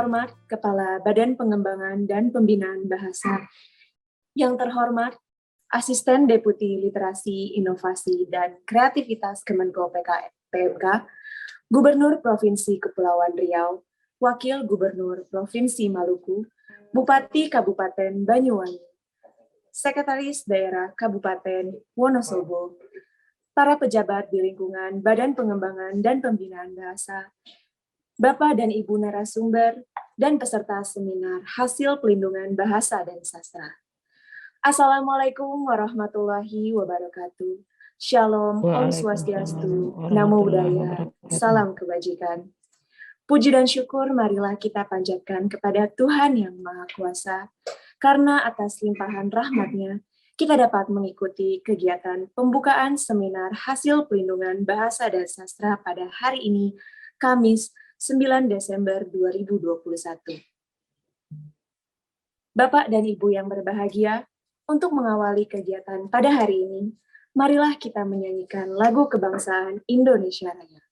terhormat Kepala Badan Pengembangan dan Pembinaan Bahasa, yang terhormat Asisten Deputi Literasi, Inovasi, dan Kreativitas Kemenko PMK, Gubernur Provinsi Kepulauan Riau, Wakil Gubernur Provinsi Maluku, Bupati Kabupaten Banyuwangi, Sekretaris Daerah Kabupaten Wonosobo, para pejabat di lingkungan Badan Pengembangan dan Pembinaan Bahasa, Bapak dan Ibu narasumber, dan peserta seminar hasil pelindungan bahasa dan sastra. Assalamualaikum warahmatullahi wabarakatuh. Shalom, Om Swastiastu, Namo Buddhaya, Salam Kebajikan. Puji dan syukur marilah kita panjatkan kepada Tuhan Yang Maha Kuasa, karena atas limpahan rahmat-Nya, kita dapat mengikuti kegiatan pembukaan seminar hasil pelindungan bahasa dan sastra pada hari ini, Kamis 9 Desember 2021. Bapak dan Ibu yang berbahagia, untuk mengawali kegiatan pada hari ini, marilah kita menyanyikan lagu kebangsaan Indonesia Raya.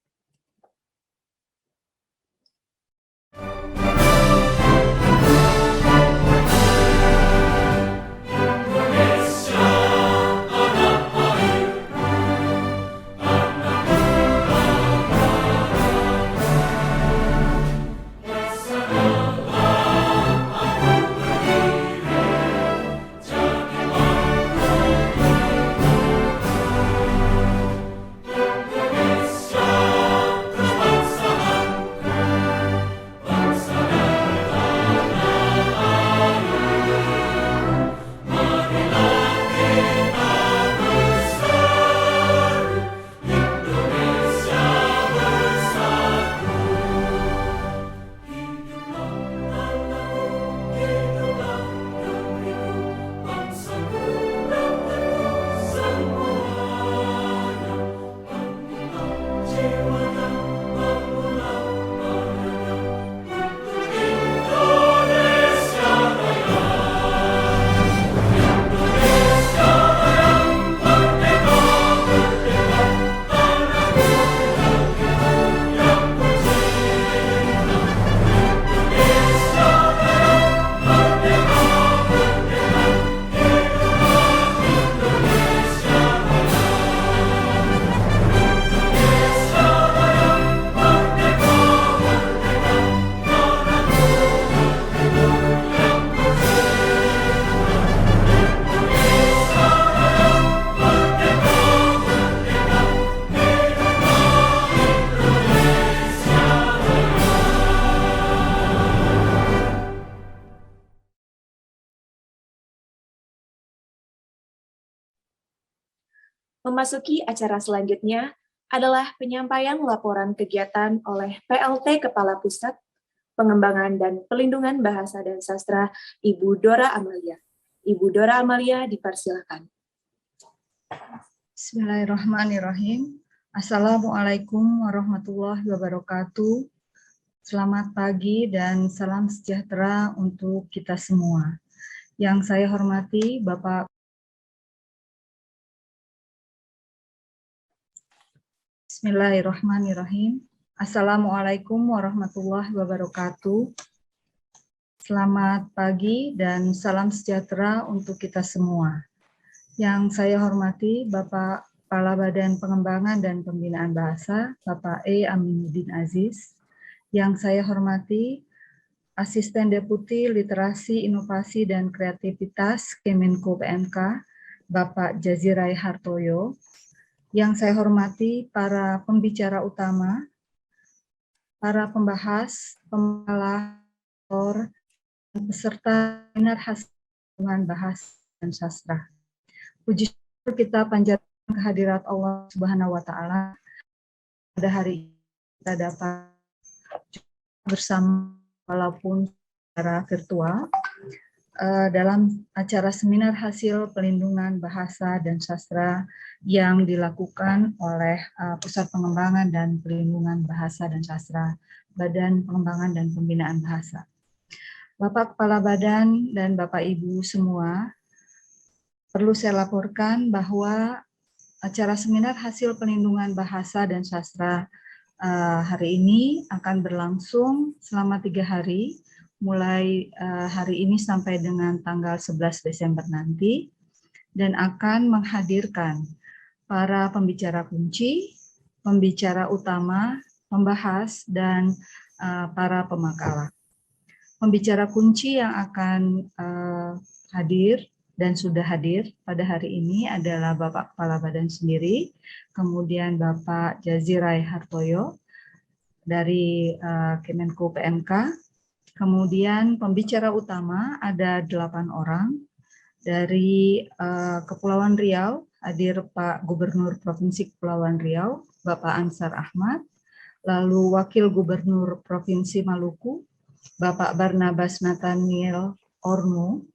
Memasuki acara selanjutnya adalah penyampaian laporan kegiatan oleh PLT Kepala Pusat Pengembangan dan Pelindungan Bahasa dan Sastra, Ibu Dora Amalia. Ibu Dora Amalia, dipersilakan. Bismillahirrahmanirrahim. Assalamualaikum warahmatullahi wabarakatuh. Selamat pagi dan salam sejahtera untuk kita semua. Yang saya hormati Bapak Bismillahirrahmanirrahim. Assalamualaikum warahmatullahi wabarakatuh. Selamat pagi dan salam sejahtera untuk kita semua. Yang saya hormati Bapak Kepala Badan Pengembangan dan Pembinaan Bahasa, Bapak E. Aminuddin Aziz. Yang saya hormati Asisten Deputi Literasi, Inovasi, dan Kreativitas Kemenko PMK, Bapak Jazirai Hartoyo. Yang saya hormati para pembicara utama, para pembahas, pemalah, dan peserta seminar hasil pelindungan bahasa dan sastra. Puji syukur kita panjatkan kehadirat Allah Subhanahu wa Ta'ala. Pada hari ini kita dapat bersama walaupun secara virtual dalam acara seminar hasil pelindungan bahasa dan sastra yang dilakukan oleh Pusat Pengembangan dan Pelindungan Bahasa dan Sastra, Badan Pengembangan dan Pembinaan Bahasa. Bapak Kepala Badan dan Bapak Ibu semua, perlu saya laporkan bahwa acara seminar hasil pelindungan bahasa dan sastra Hari ini akan berlangsung selama 3 hari, mulai hari ini sampai dengan tanggal 11 Desember nanti, dan akan menghadirkan para pembicara kunci, pembicara utama, pembahas, dan para pemakalah. Pembicara kunci yang akan hadir dan sudah hadir pada hari ini adalah Bapak Kepala Badan sendiri, kemudian Bapak Jazirai Hartoyo dari Kemenko PMK, kemudian pembicara utama ada 8 orang, dari Kepulauan Riau hadir Pak Gubernur Provinsi Kepulauan Riau, Bapak Ansar Ahmad, lalu Wakil Gubernur Provinsi Maluku, Bapak Barnabas Nathaniel Orno,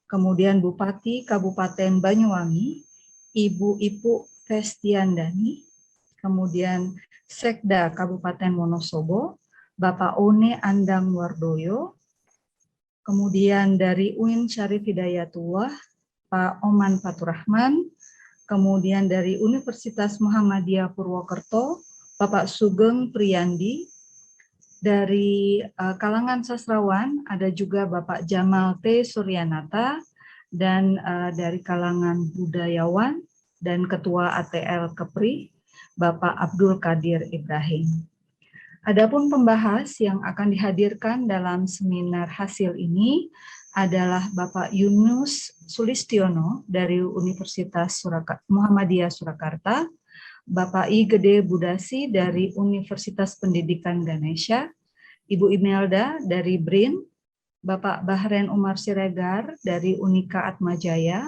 kemudian Bupati Kabupaten Banyuwangi, Ibu Ipu Festiandani, kemudian Sekda Kabupaten Wonosobo, Bapak One Andang Wardoyo, kemudian dari UIN Syarif Hidayatullah, Pak Oman Faturrahman, kemudian dari Universitas Muhammadiyah Purwokerto, Bapak Sugeng Priyandi, dari kalangan sastrawan ada juga Bapak Jamal T. Suryanata, dan dari kalangan budayawan dan Ketua ATL Kepri, Bapak Abdul Qadir Ibrahim. Adapun pembahas yang akan dihadirkan dalam seminar hasil ini adalah Bapak Yunus Sulistiono dari Universitas Muhammadiyah Surakarta, Bapak I. Gede Budasi dari Universitas Pendidikan Ganesha, Ibu Imelda dari BRIN, Bapak Bahren Umar Siregar dari Unika Atmajaya,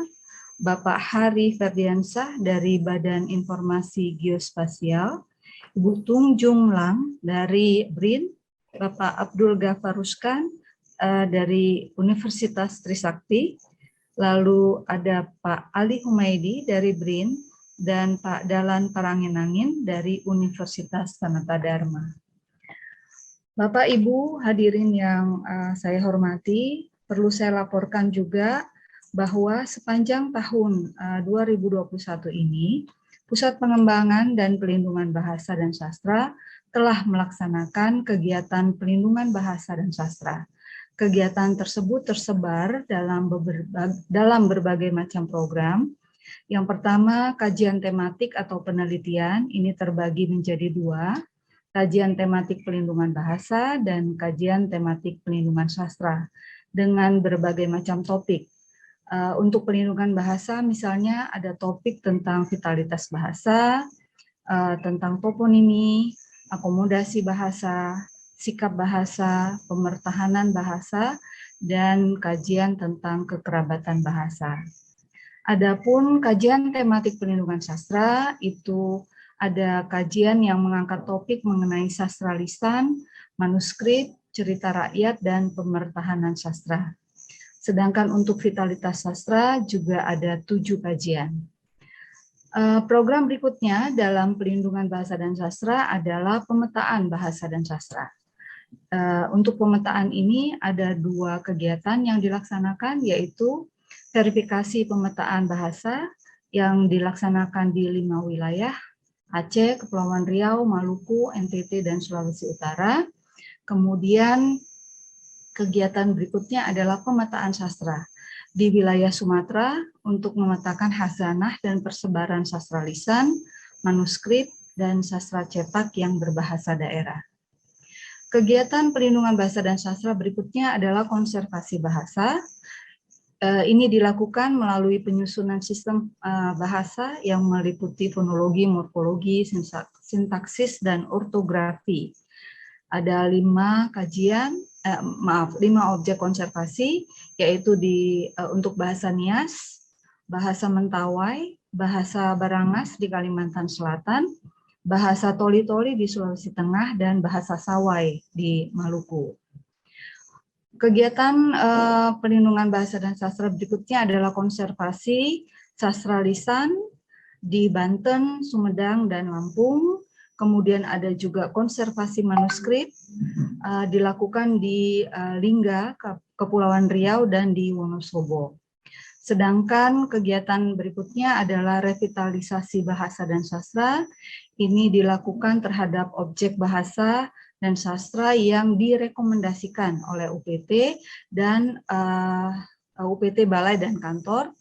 Bapak Hari Ferdiansah dari Badan Informasi Geospasial, Ibu Tung Jumlang dari BRIN, Bapak Abdul Ghaffar Ruskan dari Universitas Trisakti, lalu ada Pak Ali Humaydi dari BRIN, dan Pak Dalan Paranginangin dari Universitas Sanata Dharma. Bapak Ibu hadirin yang saya hormati, perlu saya laporkan juga bahwa sepanjang tahun 2021 ini, Pusat Pengembangan dan Pelindungan Bahasa dan Sastra telah melaksanakan kegiatan pelindungan bahasa dan sastra. Kegiatan tersebut tersebar dalam berbagai macam program. Yang pertama, kajian tematik atau penelitian, ini terbagi menjadi 2, kajian tematik pelindungan bahasa dan kajian tematik pelindungan sastra dengan berbagai macam topik. Untuk pelindungan bahasa misalnya ada topik tentang vitalitas bahasa, tentang toponimi, akomodasi bahasa, sikap bahasa, pemertahanan bahasa, dan kajian tentang kekerabatan bahasa. Adapun kajian tematik pelindungan sastra itu ada kajian yang mengangkat topik mengenai sastra lisan, manuskrip, cerita rakyat, dan pemertahanan sastra. Sedangkan untuk vitalitas sastra juga ada 7 kajian. Program berikutnya dalam pelindungan bahasa dan sastra adalah pemetaan bahasa dan sastra. Untuk pemetaan ini ada 2 kegiatan yang dilaksanakan, yaitu verifikasi pemetaan bahasa yang dilaksanakan di 5 wilayah, Aceh, Kepulauan Riau, Maluku, NTT, dan Sulawesi Utara. Kemudian kegiatan berikutnya adalah pemetaan sastra di wilayah Sumatera untuk memetakan khazanah dan persebaran sastra lisan, manuskrip, dan sastra cetak yang berbahasa daerah. Kegiatan pelindungan bahasa dan sastra berikutnya adalah konservasi bahasa. Ini dilakukan melalui penyusunan sistem bahasa yang meliputi fonologi, morfologi, sintaksis, dan ortografi. Ada 5 objek konservasi, yaitu untuk bahasa Nias, bahasa Mentawai, bahasa Barangas di Kalimantan Selatan, bahasa Toli-Toli di Sulawesi Tengah, dan bahasa Sawai di Maluku. Kegiatan pelindungan bahasa dan sastra berikutnya adalah konservasi sastra lisan di Banten, Sumedang, dan Lampung. Kemudian ada juga konservasi manuskrip dilakukan di Lingga, Kepulauan Riau, dan di Wonosobo. Sedangkan kegiatan berikutnya adalah revitalisasi bahasa dan sastra. Ini dilakukan terhadap objek bahasa dan sastra yang direkomendasikan oleh UPT dan UPT Balai dan Kantor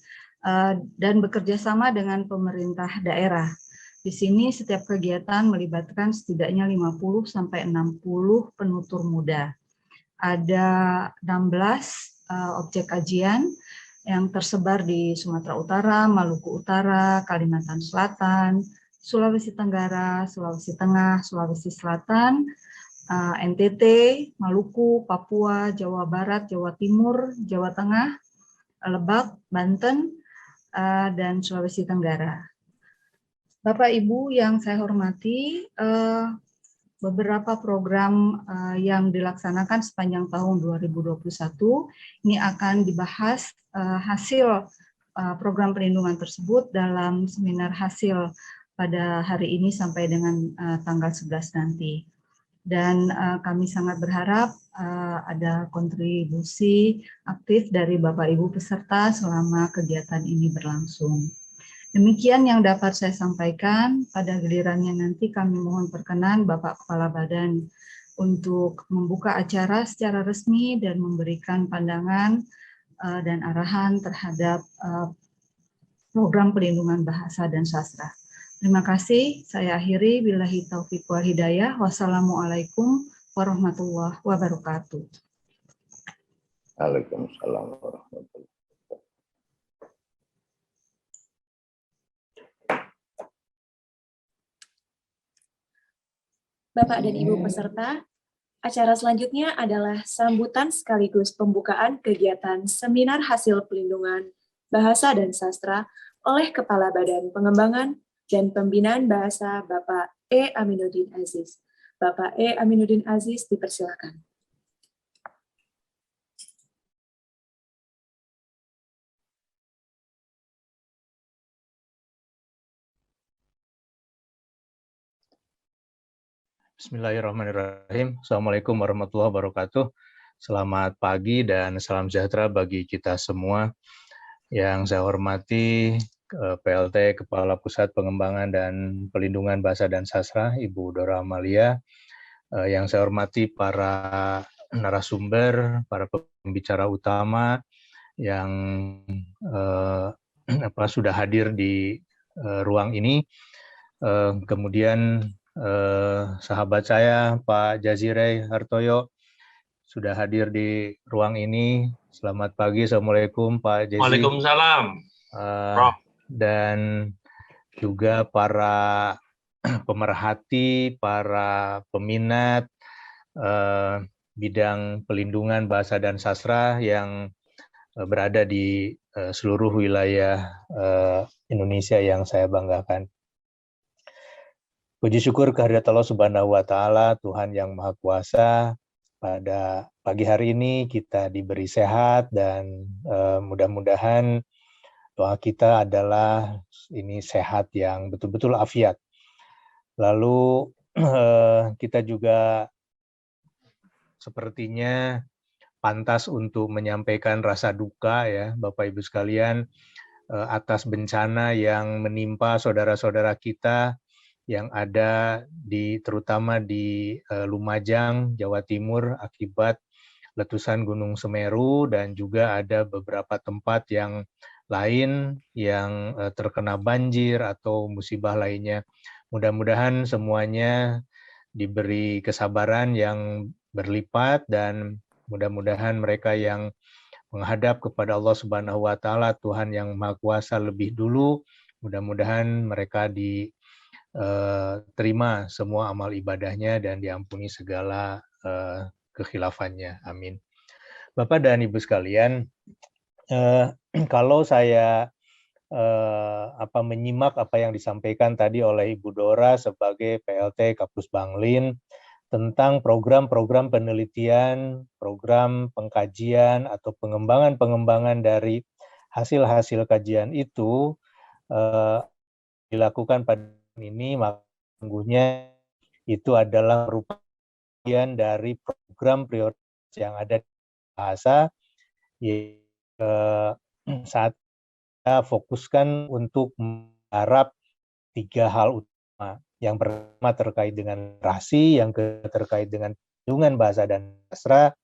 dan bekerja sama dengan pemerintah daerah. Di sini setiap kegiatan melibatkan setidaknya 50 sampai 60 penutur muda. Ada 16 objek kajian yang tersebar di Sumatera Utara, Maluku Utara, Kalimantan Selatan, Sulawesi Tenggara, Sulawesi Tengah, Sulawesi Selatan, NTT, Maluku, Papua, Jawa Barat, Jawa Timur, Jawa Tengah, Lebak, Banten, dan Sulawesi Tenggara. Bapak Ibu yang saya hormati, beberapa program yang dilaksanakan sepanjang tahun 2021 ini akan dibahas hasil program perlindungan tersebut dalam seminar hasil pada hari ini sampai dengan tanggal 11 nanti. Dan kami sangat berharap ada kontribusi aktif dari Bapak Ibu peserta selama kegiatan ini berlangsung. Demikian yang dapat saya sampaikan. Pada gilirannya nanti kami mohon perkenan Bapak Kepala Badan untuk membuka acara secara resmi dan memberikan pandangan dan arahan terhadap program pelindungan bahasa dan sastra. Terima kasih. Saya akhiri. Billahi taufiq wal hidayah. Wassalamualaikum warahmatullahi wabarakatuh. Waalaikumsalam warahmatullahi wabarakatuh. Bapak dan Ibu peserta, acara selanjutnya adalah sambutan sekaligus pembukaan kegiatan Seminar Hasil Pelindungan Bahasa dan Sastra oleh Kepala Badan Pengembangan dan Pembinaan Bahasa Bapak E. Aminuddin Aziz. Bapak E. Aminuddin Aziz, dipersilakan. Bismillahirrahmanirrahim. Assalamualaikum warahmatullahi wabarakatuh. Selamat pagi dan salam sejahtera bagi kita semua. Yang saya hormati PLT Kepala Pusat Pengembangan dan Pelindungan Bahasa dan Sastra, Ibu Dora Amalia. Yang saya hormati para narasumber, para pembicara utama yang sudah hadir di ruang ini. Kemudian sahabat saya Pak Jazirey Hartoyo sudah hadir di ruang ini. Selamat pagi, Assalamualaikum Pak Jazi. Waalaikumsalam. Dan juga para pemerhati, para peminat bidang pelindungan bahasa dan sastra yang berada di seluruh wilayah Indonesia yang saya banggakan. Puji syukur kehadirat Allah Subhanahu wa Ta'ala, Tuhan yang Maha Kuasa. Pada pagi hari ini kita diberi sehat dan mudah-mudahan doa kita adalah ini sehat yang betul-betul afiat. Lalu kita juga sepertinya pantas untuk menyampaikan rasa duka ya Bapak Ibu sekalian atas bencana yang menimpa saudara-saudara kita yang ada terutama di Lumajang, Jawa Timur akibat letusan Gunung Semeru, dan juga ada beberapa tempat yang lain yang terkena banjir atau musibah lainnya. Mudah-mudahan semuanya diberi kesabaran yang berlipat dan mudah-mudahan mereka yang menghadap kepada Allah Subhanahu wa Ta'ala, Tuhan yang Maha Kuasa lebih dulu, mudah-mudahan mereka terima semua amal ibadahnya dan diampuni segala kekhilafannya. Amin. Bapak dan Ibu sekalian, kalau saya menyimak apa yang disampaikan tadi oleh Ibu Dora sebagai PLT Kapus Banglin tentang program-program penelitian, program pengkajian atau pengembangan dari hasil-hasil kajian itu dilakukan pada ini, maka sesungguhnya itu adalah merupakan bagian dari program prioritas yang ada di bahasa saat fokuskan untuk menggarap 3 hal utama. Yang pertama terkait dengan literasi, yang kedua terkait dengan perlindungan bahasa dan sastra,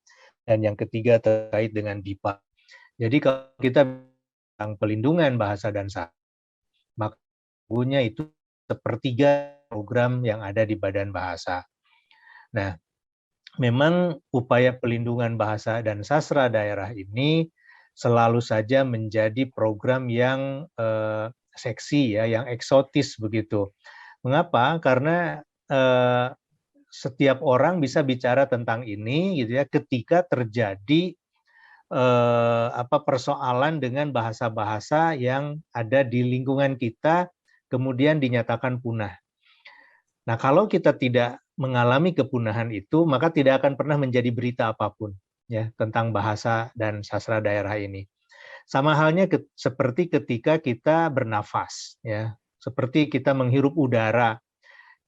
dan yang ketiga terkait dengan BIPA. Jadi kalau kita tentang pelindungan bahasa dan sastra, maka sesungguhnya itu sepertiga program yang ada di Badan Bahasa. Nah, memang upaya pelindungan bahasa dan sastra daerah ini selalu saja menjadi program yang seksi ya, yang eksotis begitu. Mengapa? Karena setiap orang bisa bicara tentang ini gitu ya ketika terjadi persoalan dengan bahasa-bahasa yang ada di lingkungan kita kemudian dinyatakan punah. Nah, kalau kita tidak mengalami kepunahan itu, maka tidak akan pernah menjadi berita apapun ya tentang bahasa dan sastra daerah ini. Sama halnya seperti ketika kita bernafas ya, seperti kita menghirup udara.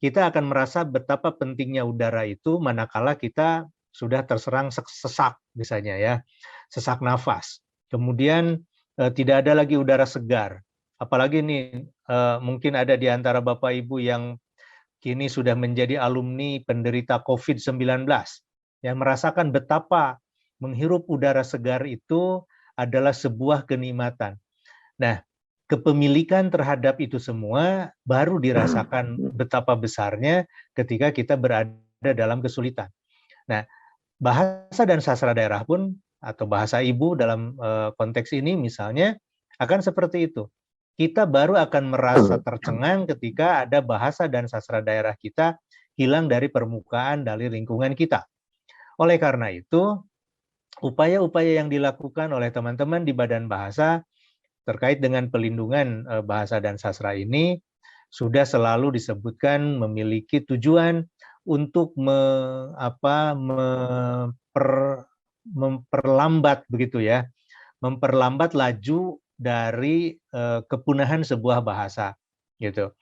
Kita akan merasa betapa pentingnya udara itu manakala kita sudah terserang sesak misalnya ya, sesak nafas. Kemudian tidak ada lagi udara segar. Apalagi nih mungkin ada di antara Bapak Ibu yang kini sudah menjadi alumni penderita COVID-19 yang merasakan betapa menghirup udara segar itu adalah sebuah kenikmatan. Nah, kepemilikan terhadap itu semua baru dirasakan betapa besarnya ketika kita berada dalam kesulitan. Nah, bahasa dan sastra daerah pun atau bahasa ibu dalam konteks ini misalnya akan seperti itu. Kita baru akan merasa tercengang ketika ada bahasa dan sastra daerah kita hilang dari permukaan dari lingkungan kita. Oleh karena itu, upaya-upaya yang dilakukan oleh teman-teman di Badan Bahasa terkait dengan pelindungan bahasa dan sastra ini sudah selalu disebutkan memiliki tujuan untuk memperlambat begitu ya, memperlambat laju dari kepunahan sebuah bahasa gitu.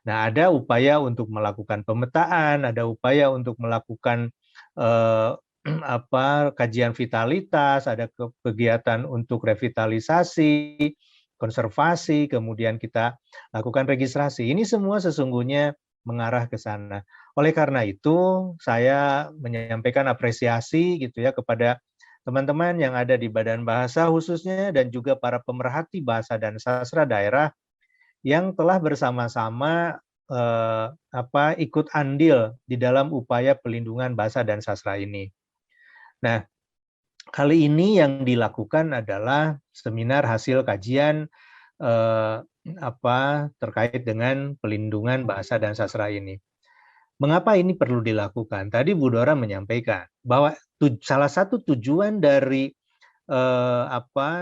Nah, ada upaya untuk melakukan pemetaan, ada upaya untuk melakukan kajian vitalitas, ada kegiatan untuk revitalisasi, konservasi, kemudian kita lakukan registrasi. Ini semua sesungguhnya mengarah ke sana. Oleh karena itu, saya menyampaikan apresiasi gitu ya kepada teman-teman yang ada di Badan Bahasa khususnya dan juga para pemerhati bahasa dan sastra daerah yang telah bersama-sama ikut andil di dalam upaya pelindungan bahasa dan sastra ini. Nah, kali ini yang dilakukan adalah seminar hasil kajian terkait dengan pelindungan bahasa dan sastra ini. Mengapa ini perlu dilakukan? Tadi Bu Dora menyampaikan bahwa salah satu tujuan dari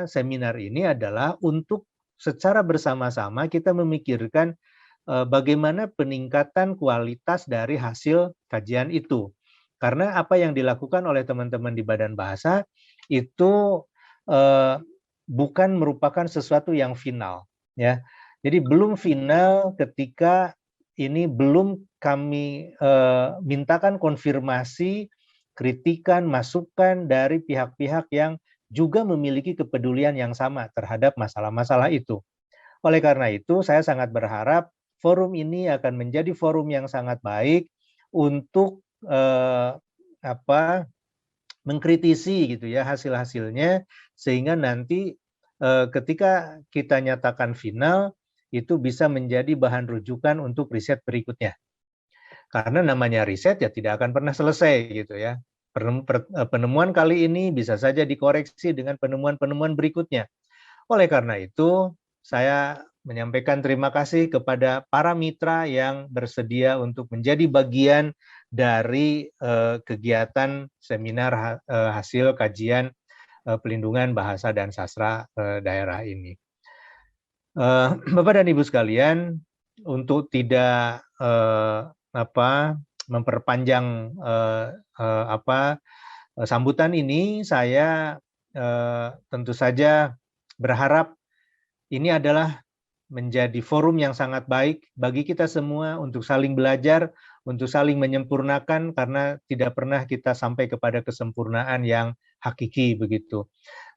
seminar ini adalah untuk secara bersama-sama kita memikirkan bagaimana peningkatan kualitas dari hasil kajian itu. Karena apa yang dilakukan oleh teman-teman di Badan Bahasa itu bukan merupakan sesuatu yang final, ya. Jadi belum final ketika ini belum kami mintakan konfirmasi, kritikan, masukan dari pihak-pihak yang juga memiliki kepedulian yang sama terhadap masalah-masalah itu. Oleh karena itu, saya sangat berharap forum ini akan menjadi forum yang sangat baik untuk mengkritisi gitu ya hasil-hasilnya, sehingga nanti ketika kita nyatakan final itu bisa menjadi bahan rujukan untuk riset berikutnya. Karena namanya riset ya tidak akan pernah selesai gitu ya. Penemuan kali ini bisa saja dikoreksi dengan penemuan-penemuan berikutnya. Oleh karena itu, saya menyampaikan terima kasih kepada para mitra yang bersedia untuk menjadi bagian dari kegiatan seminar hasil kajian pelindungan bahasa dan sastra daerah ini. Bapak dan Ibu sekalian, untuk tidak memperpanjang sambutan ini, saya tentu saja berharap ini adalah menjadi forum yang sangat baik bagi kita semua untuk saling belajar, untuk saling menyempurnakan, karena tidak pernah kita sampai kepada kesempurnaan yang hakiki begitu.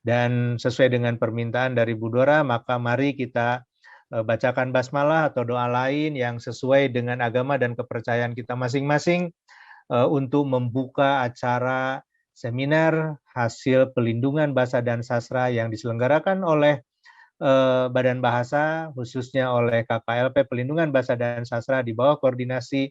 Dan sesuai dengan permintaan dari Bu Dora, maka mari kita bacakan basmalah atau doa lain yang sesuai dengan agama dan kepercayaan kita masing-masing untuk membuka acara seminar hasil pelindungan bahasa dan sastra yang diselenggarakan oleh Badan Bahasa, khususnya oleh KKLP Pelindungan Bahasa dan Sastra di bawah koordinasi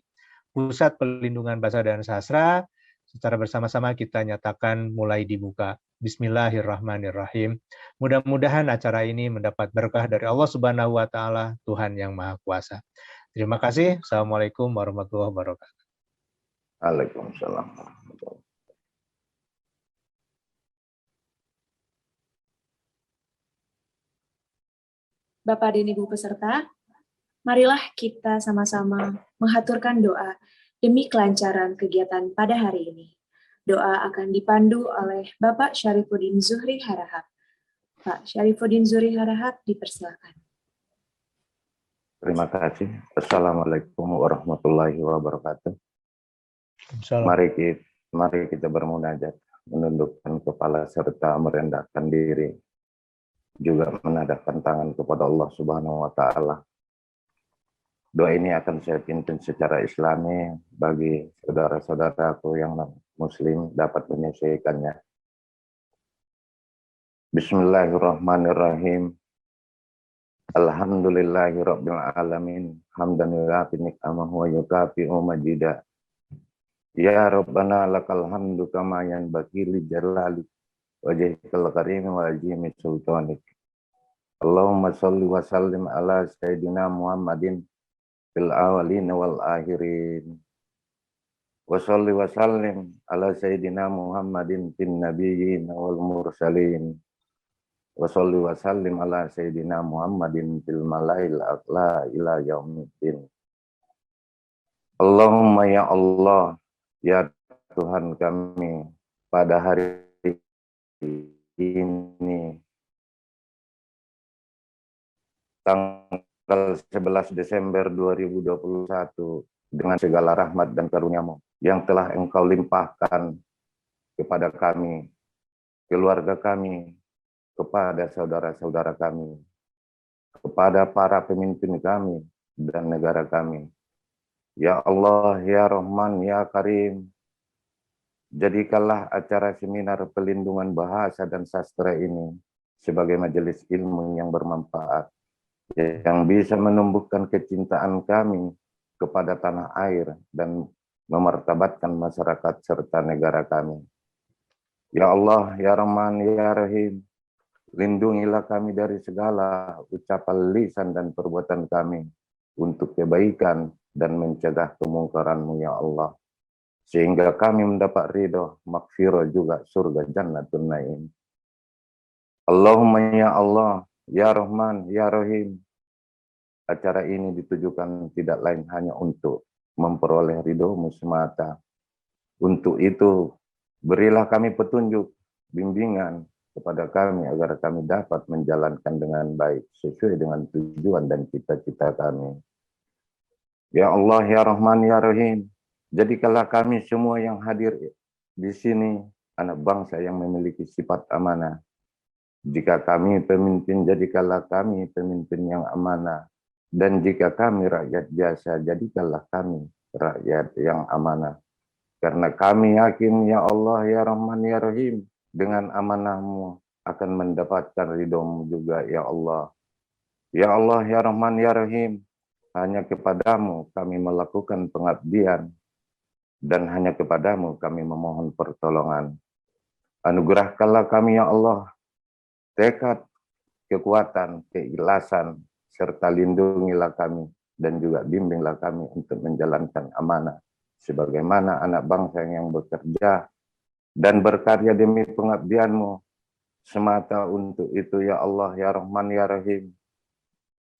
Pusat Pelindungan Bahasa dan Sastra. Secara bersama-sama kita nyatakan mulai dibuka. Bismillahirrahmanirrahim. Mudah-mudahan acara ini mendapat berkah dari Allah Subhanahu wa Ta'ala, Tuhan yang Maha Kuasa. Terima kasih. Assalamualaikum warahmatullahi wabarakatuh. Waalaikumsalam. Bapak dan Ibu peserta, marilah kita sama-sama menghaturkan doa demi kelancaran kegiatan pada hari ini. Doa akan dipandu oleh Bapak Syarifuddin Zuhri Harahap. Pak Syarifuddin Zuhri Harahap, dipersilakan. Terima kasih. Assalamualaikum warahmatullahi wabarakatuh. Assalamualaikum. Mari kita bermunajat, menundukkan kepala serta merendahkan diri, juga menadahkan tangan kepada Allah Subhanahu wa Ta'ala. Doa ini akan saya pimpin secara Islami bagi saudara-saudaraku yang Muslim dapat menyelesaikannya. Bismillahirrahmanirrahim. Alhamdulillahirabbil alamin. Hamdan yukafi ni'amahu wa yukafi'u majida. Ya Rabbana lakal hamdu kama yanbaghi li jalali wajhikal karim wa azimi sultanik. Allahumma shalli wa sallim ala sayyidina Muhammadin fil awwalin wal akhirin. Wa shalli wa sallim ala sayyidina Muhammadin fin nabiyyin wal mursalin. Wa shalli wa sallim ala sayyidina Muhammadin fil malail a'la ila yaumiddin. Allahumma ya Allah, ya Tuhan kami, pada hari ini tanggal 11 Desember 2021 dengan segala rahmat dan karunia-Mu yang telah Engkau limpahkan kepada kami, keluarga kami, kepada saudara-saudara kami, kepada para pemimpin kami dan negara kami. Ya Allah, ya Rahman, ya Karim, jadikanlah acara seminar pelindungan bahasa dan sastra ini sebagai majelis ilmu yang bermanfaat, yang bisa menumbuhkan kecintaan kami kepada tanah air dan memartabatkan masyarakat serta negara kami. Ya Allah, ya Rahman, ya Rahim, lindungilah kami dari segala ucapan lisan dan perbuatan kami untuk kebaikan dan mencegah kemungkaran-Mu, ya Allah, sehingga kami mendapat ridho, maghfirah juga surga Jannatun Naim. Allahumma ya Allah, ya Rahman, ya Rahim, acara ini ditujukan tidak lain hanya untuk memperoleh ridho-Mu semata. Untuk itu, berilah kami petunjuk, bimbingan kepada kami agar kami dapat menjalankan dengan baik sesuai dengan tujuan dan cita-cita kami. Ya Allah, ya Rahman, ya Rahim, jadikanlah kami semua yang hadir di sini anak bangsa yang memiliki sifat amanah. Jika kami pemimpin, jadikanlah kami pemimpin yang amanah. Dan jika kami rakyat biasa, jadikanlah kami rakyat yang amanah. Karena kami yakin, ya Allah, ya Rahman, ya Rahim, dengan amanah-Mu akan mendapatkan ridho-Mu juga, ya Allah. Ya Allah, ya Rahman, ya Rahim, hanya kepadamu kami melakukan pengabdian, dan hanya kepadamu kami memohon pertolongan. Anugerahkanlah kami, ya Allah, tekad, kekuatan, keikhlasan, serta lindungilah kami, dan juga bimbinglah kami untuk menjalankan amanah, sebagaimana anak bangsa yang bekerja dan berkarya demi pengabdian-Mu, semata untuk itu, ya Allah, ya Rahman, ya Rahim.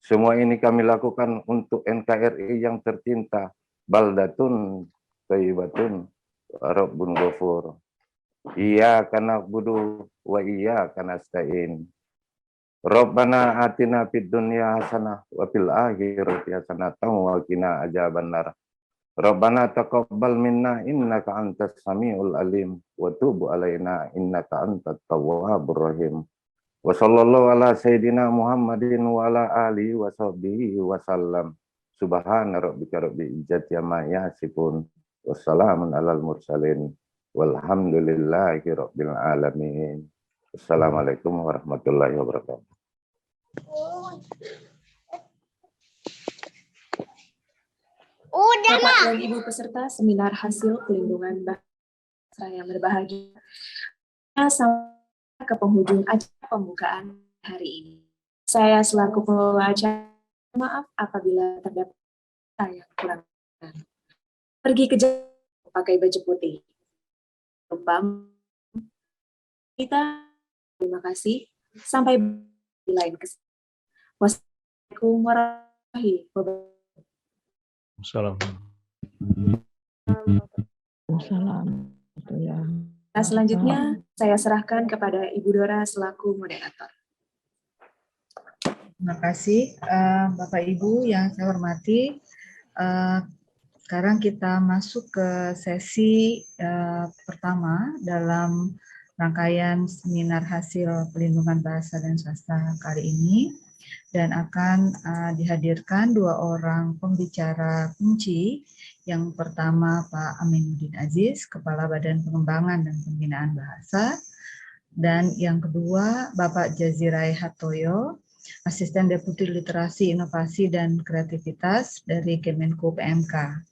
Semua ini kami lakukan untuk NKRI yang tercinta, baldatun thayyibatun rabbun ghafur. Iyyaka na'budu wa iyyaka nasta'in. Rabbana atina fid dunya hasanah wa fil akhirati hasanah wa qina adzabannar. Rabbana taqabbal minna innaka antas samiul alim wa tub alaina innaka antat tawwabur rahim. Wa sallallahu ala sayyidina Muhammadin wa ala alihi wa sahbihi wa sallam. Subhana rabbika rabbil izzati amma yasifun. Wassalamun alal mursalin. Walhamdulillahi rabbil alamin. Assalamualaikum warahmatullahi wabarakatuh. Bapak dan Ibu peserta seminar hasil pelindungan bahasa yang berbahagia, sampai ke penghujung acara pembukaan hari ini. Saya selaku pengelola acara, maaf apabila terdapat yang kurang benar. Pergi ke jalan pakai baju putih. Lupa kita, terima kasih. Sampai di lain kesempatan. Wassalamualaikum warahmatullahi wabarakatuh. Nah, selanjutnya saya serahkan kepada Ibu Dora selaku moderator. Terima kasih Bapak Ibu yang saya hormati. Sekarang kita masuk ke sesi pertama dalam rangkaian seminar hasil pelindungan bahasa dan sastra kali ini, dan akan dihadirkan dua orang pembicara kunci. Yang pertama Pak Aminuddin Aziz, Kepala Badan Pengembangan dan Pembinaan Bahasa, dan yang kedua Bapak Jazirai Hatoyo, Asisten Deputi Literasi, Inovasi, dan Kreativitas dari Kemenko PMK.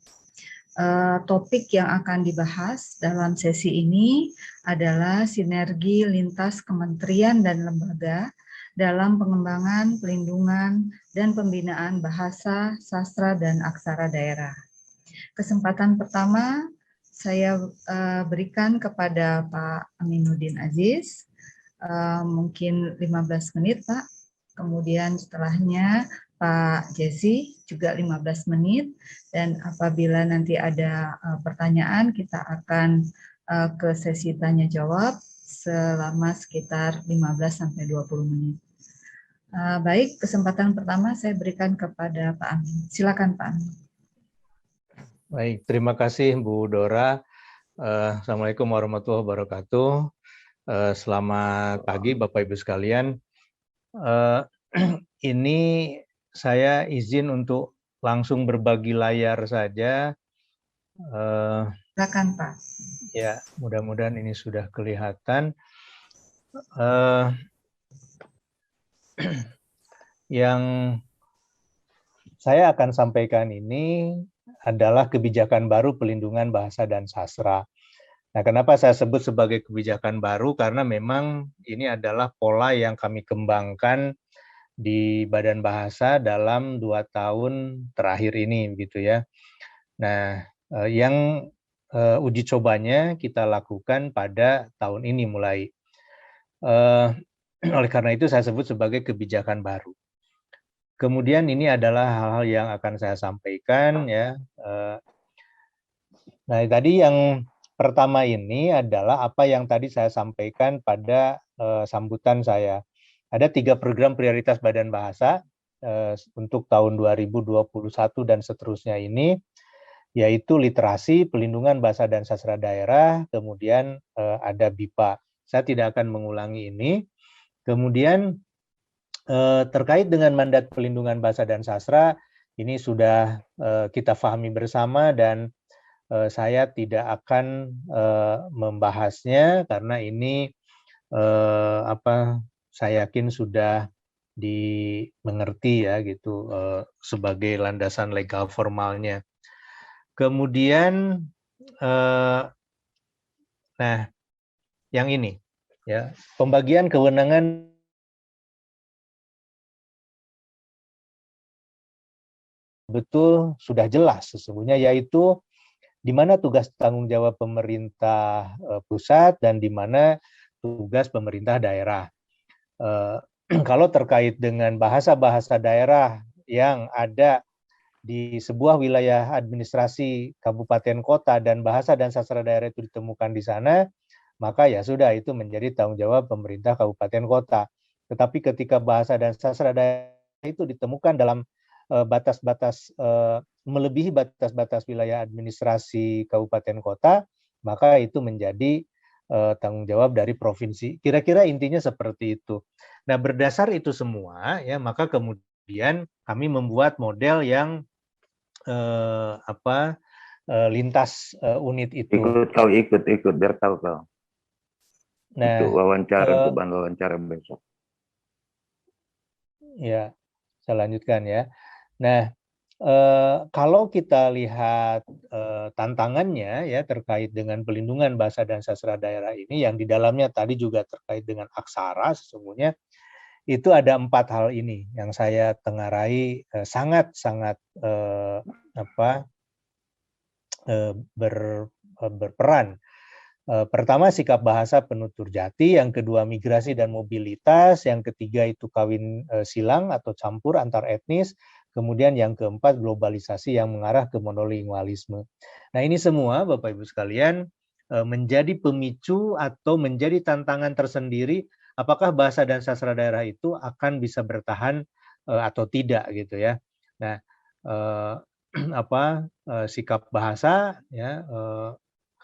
Topik yang akan dibahas dalam sesi ini adalah sinergi lintas kementerian dan lembaga dalam pengembangan, pelindungan, dan pembinaan bahasa, sastra, dan aksara daerah. Kesempatan pertama saya berikan kepada Pak Aminuddin Aziz, mungkin 15 menit Pak, kemudian setelahnya Pak Jesse juga 15 menit, dan apabila nanti ada pertanyaan kita akan ke sesi tanya jawab selama sekitar 15-20 menit. Baik, kesempatan pertama saya berikan kepada Pak Amin. Silakan Pak Amin. Baik, terima kasih Bu Dora. Assalamualaikum warahmatullahi wabarakatuh. Selamat pagi Bapak Ibu sekalian. Ini saya izin untuk langsung berbagi layar saja. Silakan Pak. Ya, mudah-mudahan ini sudah kelihatan. Yang saya akan sampaikan ini adalah kebijakan baru pelindungan bahasa dan sastra. Nah, kenapa saya sebut sebagai kebijakan baru? Karena memang ini adalah pola yang kami kembangkan di Badan Bahasa dalam 2 tahun terakhir ini, gitu ya. Nah, yang uji cobanya kita lakukan pada tahun ini mulai. Oleh karena itu saya sebut sebagai kebijakan baru. Kemudian ini adalah hal-hal yang akan saya sampaikan ya. Nah, tadi yang pertama ini adalah apa yang tadi saya sampaikan pada sambutan saya. Ada 3 program prioritas Badan Bahasa untuk tahun 2021 dan seterusnya ini, yaitu literasi, pelindungan bahasa dan sastra daerah, kemudian ada BIPA. Saya tidak akan mengulangi ini. Kemudian terkait dengan mandat pelindungan bahasa dan sastra, ini sudah kita pahami bersama dan saya tidak akan membahasnya karena ini saya yakin sudah dimengerti ya gitu sebagai landasan legal formalnya. Kemudian nah yang ini ya, pembagian kewenangan betul sudah jelas sesungguhnya, yaitu di mana tugas tanggung jawab pemerintah pusat dan di mana tugas pemerintah daerah. Kalau terkait dengan bahasa-bahasa daerah yang ada di sebuah wilayah administrasi kabupaten kota dan bahasa dan sastra daerah itu ditemukan di sana, maka ya sudah itu menjadi tanggung jawab pemerintah kabupaten kota. Tetapi ketika bahasa dan sastra daerah itu ditemukan dalam batas-batas melebihi batas-batas wilayah administrasi kabupaten kota, maka itu menjadi tanggung jawab dari provinsi. Kira-kira intinya seperti itu. Nah, berdasar itu semua ya, maka kemudian kami membuat model yang lintas unit itu. Ikut biar tahu kau. Nah, Untuk wawancara, untuk bahan wawancara besok. Ya, saya lanjutkan ya. Nah, kalau kita lihat tantangannya ya terkait dengan pelindungan bahasa dan sastra daerah ini, yang di dalamnya tadi juga terkait dengan aksara, sesungguhnya itu ada 4 hal ini yang saya tengarai sangat-sangat berperan. Pertama, sikap bahasa penutur jati, yang kedua migrasi dan mobilitas, yang ketiga itu kawin silang atau campur antar etnis, kemudian yang keempat globalisasi yang mengarah ke monolingualisme. Nah, ini semua Bapak Ibu sekalian menjadi pemicu atau menjadi tantangan tersendiri apakah bahasa dan sastra daerah itu akan bisa bertahan atau tidak gitu ya. Nah, sikap bahasa ya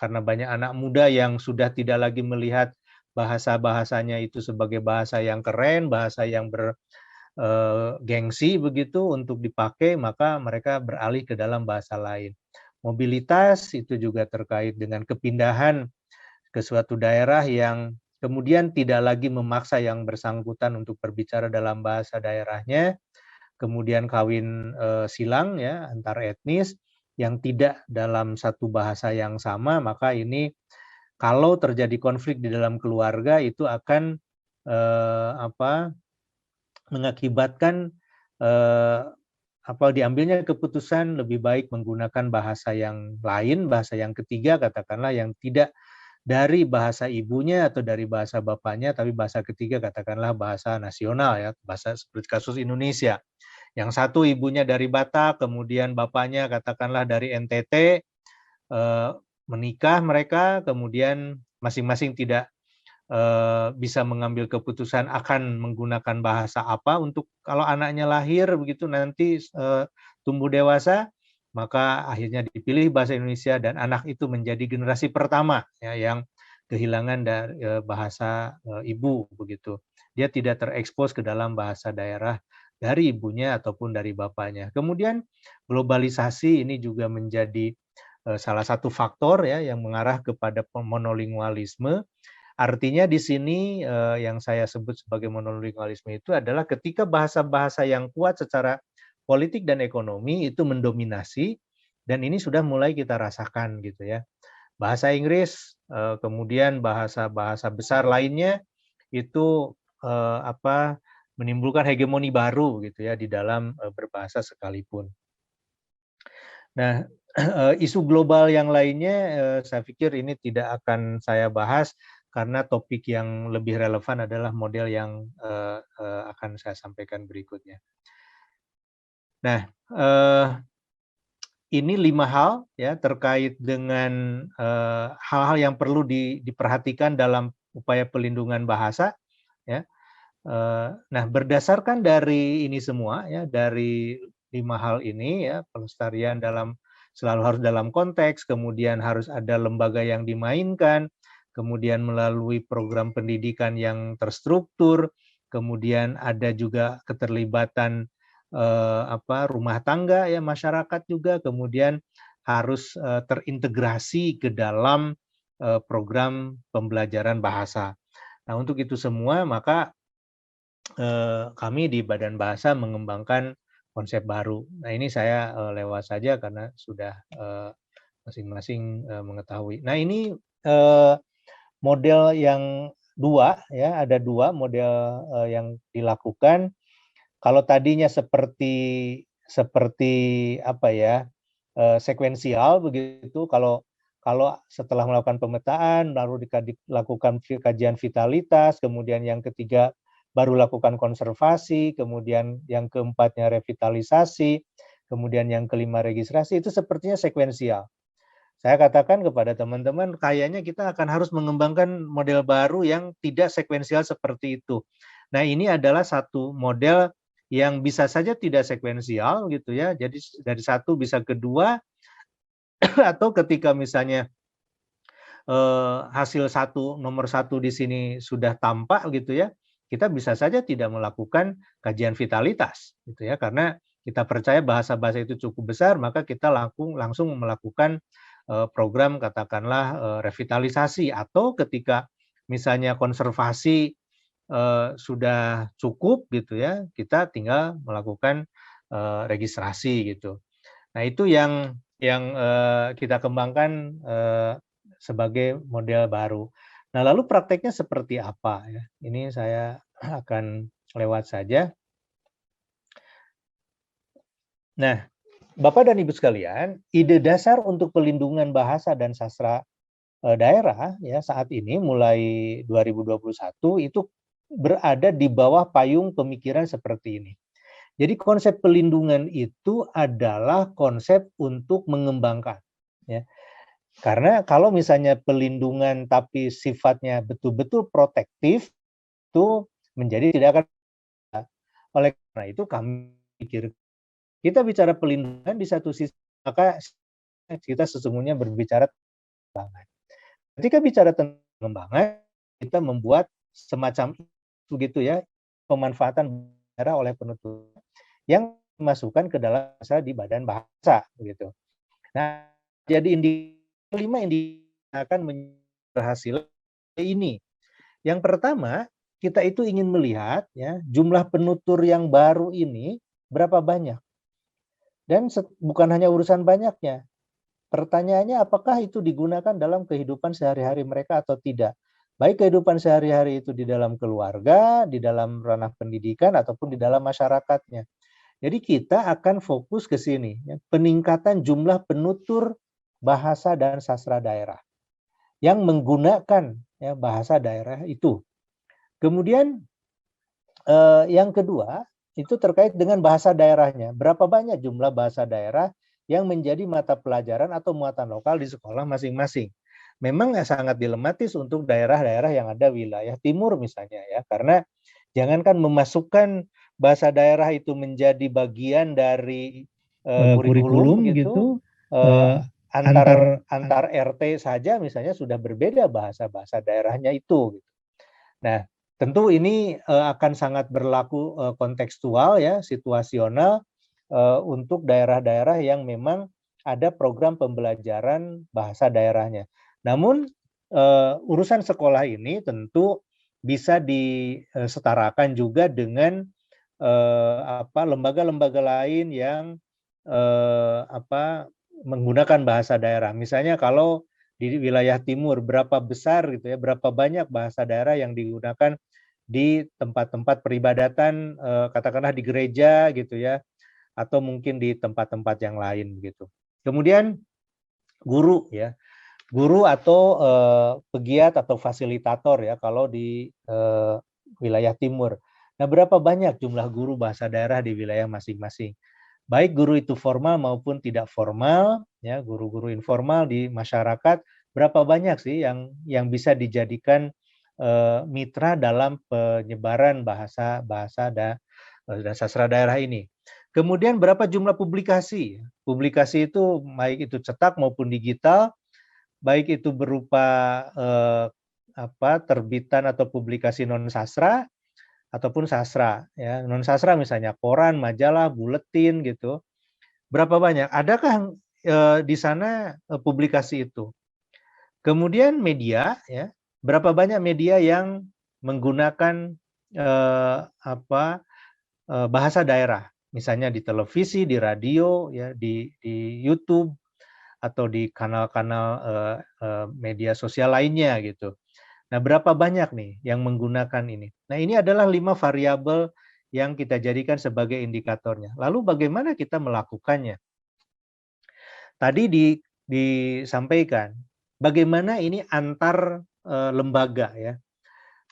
karena banyak anak muda yang sudah tidak lagi melihat bahasa-bahasanya itu sebagai bahasa yang keren, bahasa yang bergengsi begitu untuk dipakai, maka mereka beralih ke dalam bahasa lain. Mobilitas itu juga terkait dengan kepindahan ke suatu daerah yang kemudian tidak lagi memaksa yang bersangkutan untuk berbicara dalam bahasa daerahnya, kemudian kawin silang ya antar etnis yang tidak dalam satu bahasa yang sama, maka ini kalau terjadi konflik di dalam keluarga itu akan mengakibatkan diambilnya keputusan lebih baik menggunakan bahasa yang lain, bahasa yang ketiga katakanlah yang tidak dari bahasa ibunya atau dari bahasa bapaknya, tapi bahasa ketiga katakanlah bahasa nasional ya, bahasa seperti kasus Indonesia. Yang satu ibunya dari Batak, kemudian bapaknya katakanlah dari NTT, menikah mereka, kemudian masing-masing tidak bisa mengambil keputusan akan menggunakan bahasa apa untuk kalau anaknya lahir begitu nanti tumbuh dewasa, maka akhirnya dipilih bahasa Indonesia dan anak itu menjadi generasi pertama ya yang kehilangan dari bahasa ibu begitu. Dia tidak terekspos ke dalam bahasa daerah dari ibunya ataupun dari bapaknya. Kemudian globalisasi ini juga menjadi salah satu faktor ya yang mengarah kepada monolingualisme. Artinya di sini yang saya sebut sebagai monolingualisme itu adalah ketika bahasa-bahasa yang kuat secara politik dan ekonomi itu mendominasi, dan ini sudah mulai kita rasakan gitu ya. Bahasa Inggris, kemudian bahasa-bahasa besar lainnya itu menimbulkan hegemoni baru gitu ya di dalam berbahasa sekalipun. Nah, isu global yang lainnya saya pikir ini tidak akan saya bahas karena topik yang lebih relevan adalah model yang akan saya sampaikan berikutnya. Nah, ini 5 hal ya terkait dengan hal-hal yang perlu diperhatikan dalam upaya pelindungan bahasa ya. Nah, berdasarkan dari ini semua ya, dari 5 hal ini ya, pelestarian selalu harus dalam konteks, kemudian harus ada lembaga yang dimainkan, kemudian melalui program pendidikan yang terstruktur, kemudian ada juga keterlibatan rumah tangga ya, masyarakat juga, kemudian harus terintegrasi ke dalam program pembelajaran bahasa. Nah, untuk itu semua maka kami di Badan Bahasa mengembangkan konsep baru. Nah, ini saya lewat saja karena sudah masing-masing mengetahui. Nah, ini model yang 2 ya, ada 2 model yang dilakukan. Kalau tadinya seperti sekuensial begitu, kalau setelah melakukan pemetaan lalu dilakukan kajian vitalitas, kemudian yang ketiga baru lakukan konservasi, kemudian yang keempatnya revitalisasi, kemudian yang kelima registrasi, itu sepertinya sekuensial. Saya katakan kepada teman-teman, kayaknya kita akan harus mengembangkan model baru yang tidak sekuensial seperti itu. Nah, ini adalah satu model yang bisa saja tidak sekuensial gitu ya. Jadi dari satu bisa ke dua, atau ketika misalnya hasil nomor satu di sini sudah tampak gitu ya, kita bisa saja tidak melakukan kajian vitalitas gitu ya, karena kita percaya bahasa-bahasa itu cukup besar, maka kita langsung melakukan program katakanlah revitalisasi, atau ketika misalnya konservasi sudah cukup gitu ya, kita tinggal melakukan registrasi gitu. Nah, itu yang kita kembangkan sebagai model baru. Nah, lalu prakteknya seperti apa ya? Ini saya akan lewat saja. Nah, Bapak dan Ibu sekalian, ide dasar untuk pelindungan bahasa dan sastra daerah ya saat ini mulai 2021 itu berada di bawah payung pemikiran seperti ini. Jadi konsep pelindungan itu adalah konsep untuk mengembangkan ya. Karena kalau misalnya pelindungan tapi sifatnya betul-betul protektif, itu menjadi tidak akan. Oleh karena itu kami pikir kita bicara pelindungan di satu sisi, maka kita sesungguhnya berbicara tentang pengembangan. Ketika bicara tentang pengembangan, kita membuat semacam itu gitu ya, pemanfaatan daerah oleh penutur yang dimasukkan ke dalam bahasa di badan bahasa gitu. Nah, jadi kelima ini akan berhasil ini. Yang pertama, kita itu ingin melihat ya jumlah penutur yang baru ini berapa banyak. Dan bukan hanya urusan banyaknya. Pertanyaannya apakah itu digunakan dalam kehidupan sehari-hari mereka atau tidak. Baik kehidupan sehari-hari itu di dalam keluarga, di dalam ranah pendidikan, ataupun di dalam masyarakatnya. Jadi kita akan fokus ke sini, ya, peningkatan jumlah penutur bahasa dan sastra daerah yang menggunakan ya, bahasa daerah itu. Kemudian yang kedua itu terkait dengan bahasa daerahnya. Berapa banyak jumlah bahasa daerah yang menjadi mata pelajaran atau muatan lokal di sekolah masing-masing. Memang sangat dilematis untuk daerah-daerah yang ada wilayah timur misalnya ya, karena jangankan memasukkan bahasa daerah itu menjadi bagian dari kurikulum gitu, antar RT saja misalnya sudah berbeda bahasa-bahasa daerahnya itu. Nah, tentu ini akan sangat berlaku kontekstual ya, situasional untuk daerah-daerah yang memang ada program pembelajaran bahasa daerahnya. Namun urusan sekolah ini tentu bisa disetarakan juga dengan lembaga-lembaga lain yang menggunakan bahasa daerah. Misalnya kalau di wilayah timur berapa besar gitu ya, berapa banyak bahasa daerah yang digunakan di tempat-tempat peribadatan, katakanlah di gereja gitu ya, atau mungkin di tempat-tempat yang lain gitu. Kemudian guru ya, guru atau pegiat atau fasilitator ya kalau di wilayah timur. Nah, berapa banyak jumlah guru bahasa daerah di wilayah masing-masing? Baik guru itu formal maupun tidak formal, ya guru-guru informal di masyarakat, berapa banyak sih yang bisa dijadikan mitra dalam penyebaran bahasa dan sastra daerah ini. Kemudian berapa jumlah publikasi? Publikasi itu baik itu cetak maupun digital, baik itu berupa terbitan atau publikasi non sastra ataupun sastra ya. Non sastra misalnya koran, majalah, buletin gitu. Berapa banyak? Adakah di sana publikasi itu? Kemudian media ya, berapa banyak media yang menggunakan bahasa daerah? Misalnya di televisi, di radio, ya, di YouTube atau di kanal-kanal media sosial lainnya gitu. Nah, berapa banyak nih yang menggunakan ini? Nah, ini adalah 5 variabel yang kita jadikan sebagai indikatornya. Lalu bagaimana kita melakukannya? Tadi disampaikan bagaimana ini antar lembaga ya.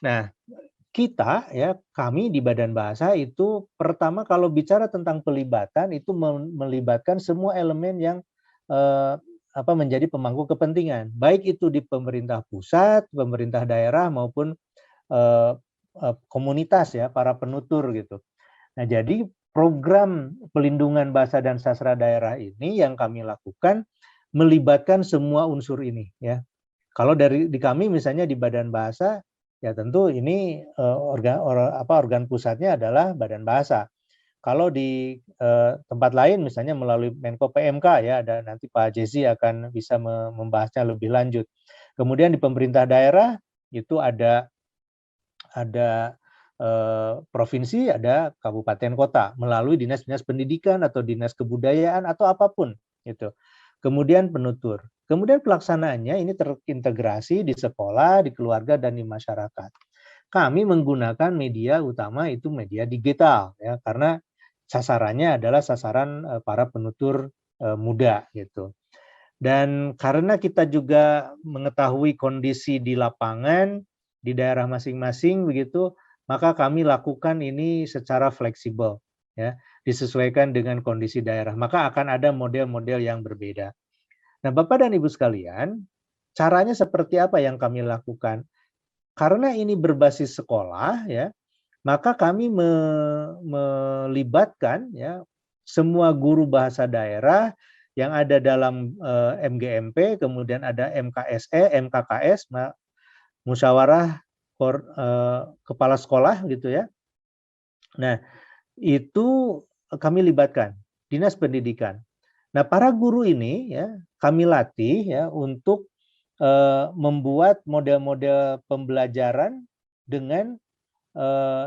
Nah, kita ya, kami di Badan Bahasa itu pertama kalau bicara tentang pelibatan itu melibatkan semua elemen yang menjadi pemangku kepentingan, baik itu di pemerintah pusat, pemerintah daerah maupun komunitas ya, para penutur gitu. Nah, jadi program pelindungan bahasa dan sastra daerah ini yang kami lakukan melibatkan semua unsur ini, ya. Kalau di kami misalnya di Badan Bahasa, ya tentu ini organ pusatnya adalah Badan Bahasa. Kalau di tempat lain misalnya melalui Menko PMK, ya, ada nanti Pak Jezi akan bisa membahasnya lebih lanjut. Kemudian di pemerintah daerah itu ada provinsi, ada kabupaten kota melalui dinas-dinas pendidikan atau dinas kebudayaan atau apapun gitu. Kemudian penutur. Kemudian pelaksanaannya ini terintegrasi di sekolah, di keluarga, dan di masyarakat. Kami menggunakan media utama itu media digital, ya, karena sasarannya adalah sasaran para penutur muda gitu. Dan karena kita juga mengetahui kondisi di lapangan di daerah masing-masing begitu, maka kami lakukan ini secara fleksibel, ya, disesuaikan dengan kondisi daerah. Maka akan ada model-model yang berbeda. Nah, Bapak dan Ibu sekalian, caranya seperti apa yang kami lakukan? Karena ini berbasis sekolah, ya, maka kami melibatkan, ya, semua guru bahasa daerah yang ada dalam MGMP, kemudian ada MKSE, MKKS, musyawarah kepala sekolah gitu, ya. Nah, itu kami libatkan dinas pendidikan. Nah, para guru ini, ya, kami latih, ya, untuk membuat model-model pembelajaran dengan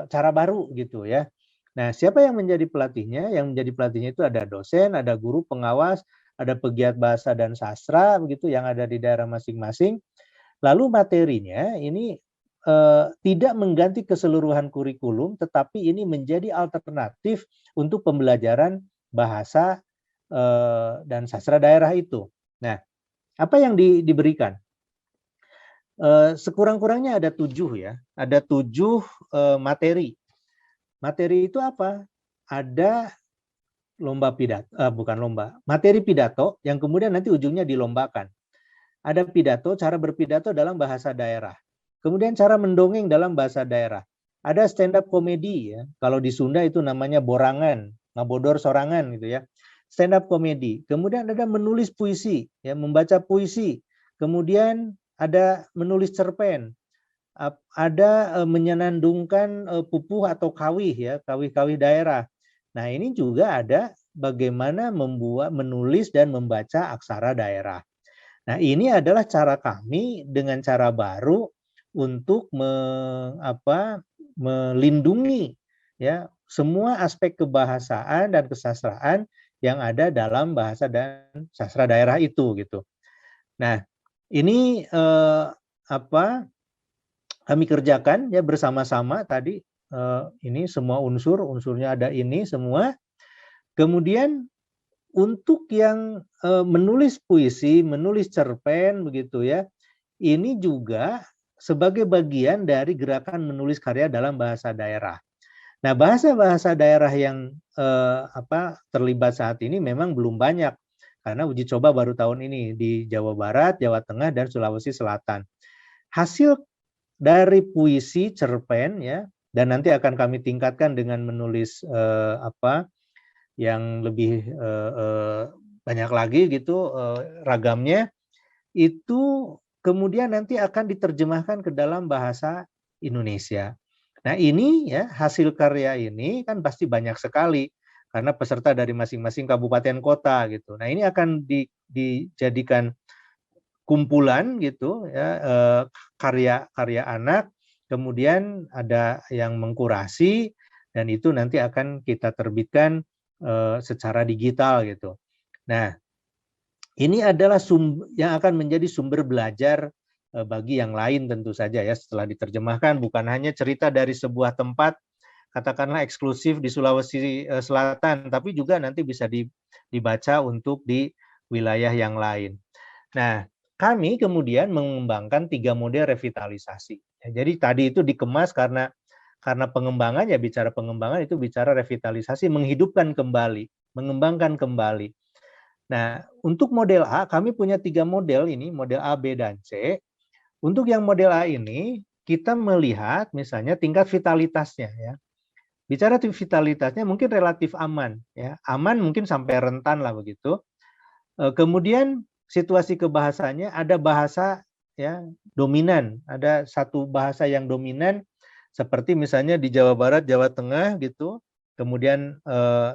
cara baru gitu, ya. Nah, siapa yang menjadi pelatihnya? Yang menjadi pelatihnya itu ada dosen, ada guru pengawas, ada pegiat bahasa dan sastra begitu yang ada di daerah masing-masing. Lalu materinya ini tidak mengganti keseluruhan kurikulum, tetapi ini menjadi alternatif untuk pembelajaran bahasa dan sastra daerah itu. Nah, apa yang diberikan? Sekurang-kurangnya ada 7, ya, ada 7 materi. Materi itu apa? Ada lomba pidato, bukan lomba, materi pidato yang kemudian nanti ujungnya dilombakan. Ada pidato, cara berpidato dalam bahasa daerah. Kemudian cara mendongeng dalam bahasa daerah. Ada stand up komedi, ya. Kalau di Sunda itu namanya borangan, ngabodor sorangan gitu, ya. Stand up komedi. Kemudian ada menulis puisi, ya, membaca puisi. Kemudian ada menulis cerpen. Ada menyenandungkan pupuh atau kawih, ya, kawih-kawih daerah. Nah, ini juga ada bagaimana menulis dan membaca aksara daerah. Nah, ini adalah cara kami dengan cara baru untuk melindungi, ya, semua aspek kebahasaan dan kesastraan yang ada dalam bahasa dan sastra daerah itu gitu. Nah, ini kami kerjakan, ya, bersama-sama tadi, ini semua unsurnya ada ini semua. Kemudian untuk yang menulis puisi, menulis cerpen begitu, ya, ini juga sebagai bagian dari gerakan menulis karya dalam bahasa daerah. Nah, bahasa-bahasa daerah yang terlibat saat ini memang belum banyak karena uji coba baru tahun ini di Jawa Barat, Jawa Tengah, dan Sulawesi Selatan. Hasil dari puisi, cerpen, ya, dan nanti akan kami tingkatkan dengan menulis yang lebih banyak lagi gitu ragamnya, itu kemudian nanti akan diterjemahkan ke dalam bahasa Indonesia. Nah, ini, ya, hasil karya ini kan pasti banyak sekali karena peserta dari masing-masing kabupaten kota gitu. Nah, ini akan dijadikan kumpulan gitu, ya, karya-karya anak, kemudian ada yang mengkurasi dan itu nanti akan kita terbitkan secara digital gitu. Nah, ini adalah yang akan menjadi sumber belajar bagi yang lain tentu saja, ya, setelah diterjemahkan, bukan hanya cerita dari sebuah tempat katakanlah eksklusif di Sulawesi Selatan, tapi juga nanti bisa dibaca untuk di wilayah yang lain. Nah, kami kemudian mengembangkan 3 model revitalisasi. Ya, jadi tadi itu dikemas karena pengembangan, ya, bicara pengembangan itu bicara revitalisasi, menghidupkan kembali, mengembangkan kembali. Nah, untuk model A, kami punya 3 model ini, model A, B, dan C. Untuk yang model A ini, kita melihat misalnya tingkat vitalitasnya, ya. bicara vitalitasnya mungkin relatif aman, ya, aman mungkin sampai rentan lah begitu. Kemudian situasi kebahasanya ada bahasa ya dominan, ada satu bahasa yang dominan seperti misalnya di Jawa Barat, Jawa Tengah gitu, kemudian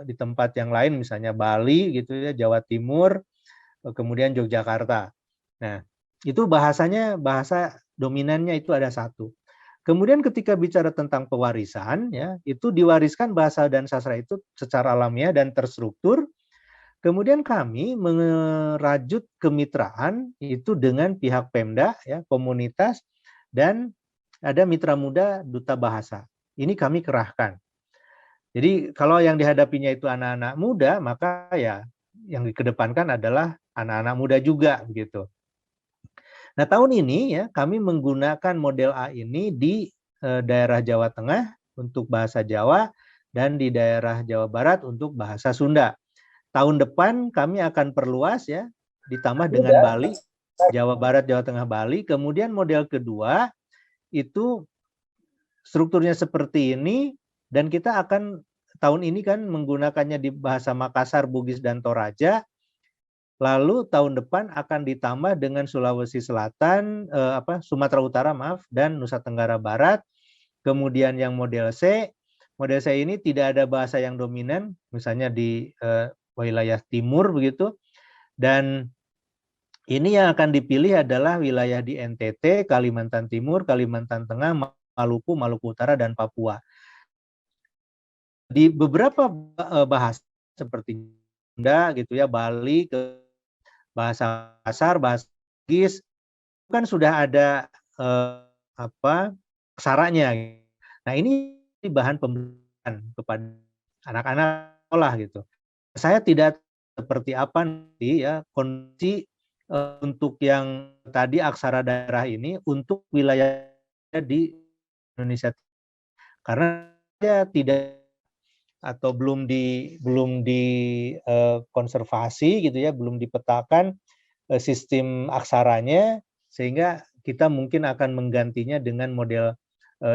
di tempat yang lain misalnya Bali gitu ya, Jawa Timur, kemudian Yogyakarta. Nah, itu bahasanya, bahasa dominannya itu ada satu. Kemudian ketika bicara tentang pewarisan, ya itu diwariskan bahasa dan sastra itu secara alamiah dan terstruktur. Kemudian kami merajut kemitraan itu dengan pihak Pemda, ya komunitas, dan ada mitra muda duta bahasa. Ini kami kerahkan. Jadi kalau yang dihadapinya itu anak-anak muda, maka ya yang dikedepankan adalah anak-anak muda juga begitu. Nah, tahun ini ya kami menggunakan model A ini di daerah Jawa Tengah untuk bahasa Jawa dan di daerah Jawa Barat untuk bahasa Sunda. Tahun depan kami akan perluas ya, ditambah dengan Bali, Jawa Barat, Jawa Tengah, Bali. Kemudian model kedua itu strukturnya seperti ini dan kita akan tahun ini kan menggunakannya di bahasa Makassar, Bugis, dan Toraja. Lalu tahun depan akan ditambah dengan Sulawesi Selatan, Sumatera Utara maaf, dan Nusa Tenggara Barat. Kemudian yang model C ini tidak ada bahasa yang dominan, misalnya di wilayah timur begitu. Dan ini yang akan dipilih adalah wilayah di NTT, Kalimantan Timur, Kalimantan Tengah, Maluku, Maluku Utara, dan Papua. Di beberapa bahasa seperti Sunda gitu ya, Bali, bahasa kasar, bahasa Bugis, kan sudah ada saranya. Nah, ini bahan pembelajaran kepada anak-anak sekolah gitu. Saya tidak seperti apa nanti ya kondisi untuk yang tadi aksara daerah ini untuk wilayah di Indonesia, karena dia tidak atau belum di konservasi gitu ya, belum dipetakan sistem aksaranya, sehingga kita mungkin akan menggantinya dengan model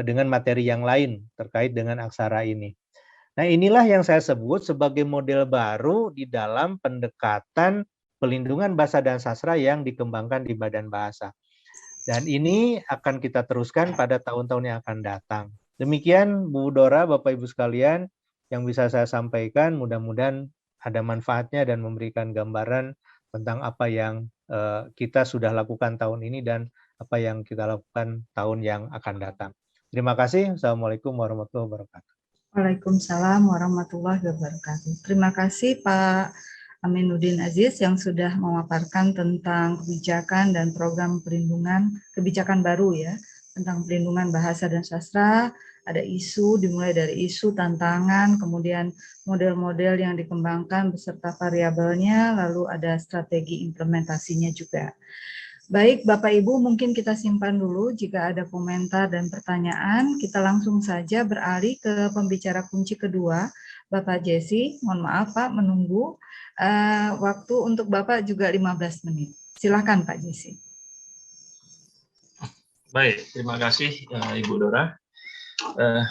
dengan materi yang lain terkait dengan aksara ini. Nah, inilah yang saya sebut sebagai model baru di dalam pendekatan pelindungan bahasa dan sastra yang dikembangkan di Badan Bahasa. Dan ini akan kita teruskan pada tahun-tahun yang akan datang. Demikian Bu Dora, Bapak Ibu sekalian, yang bisa saya sampaikan. Mudah-mudahan ada manfaatnya dan memberikan gambaran tentang apa yang kita sudah lakukan tahun ini dan apa yang kita lakukan tahun yang akan datang. Terima kasih. Assalamualaikum warahmatullahi wabarakatuh. Waalaikumsalam warahmatullahi wabarakatuh. Terima kasih Pak Aminuddin Aziz yang sudah memaparkan tentang kebijakan dan program perlindungan, kebijakan baru ya, tentang perlindungan bahasa dan sastra. Ada isu, dimulai dari isu, tantangan, kemudian model-model yang dikembangkan beserta variabelnya, lalu ada strategi implementasinya juga. Baik, Bapak Ibu, mungkin kita simpan dulu. Jika ada komentar dan pertanyaan, kita langsung saja beralih ke pembicara kunci kedua, Bapak Jesse. Mohon maaf Pak, menunggu. Waktu untuk Bapak juga 15 menit. Silakan Pak Jesse. Baik, terima kasih Ibu Dora.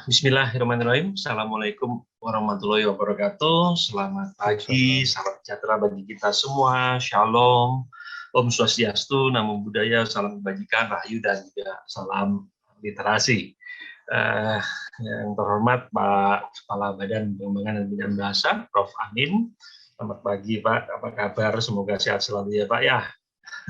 Bismillahirrahmanirrahim. Assalamualaikum warahmatullahi wabarakatuh. Selamat pagi, salam sejahtera bagi kita semua. Shalom. Om Swastiastu, Namo Buddhaya, salam kebajikan, rahayu, dan juga salam literasi. Yang terhormat Pak Kepala Badan Pengembangan dan Pembinaan Bahasa, Prof. Amin. Selamat pagi Pak, apa kabar? Semoga sehat selalu ya Pak ya.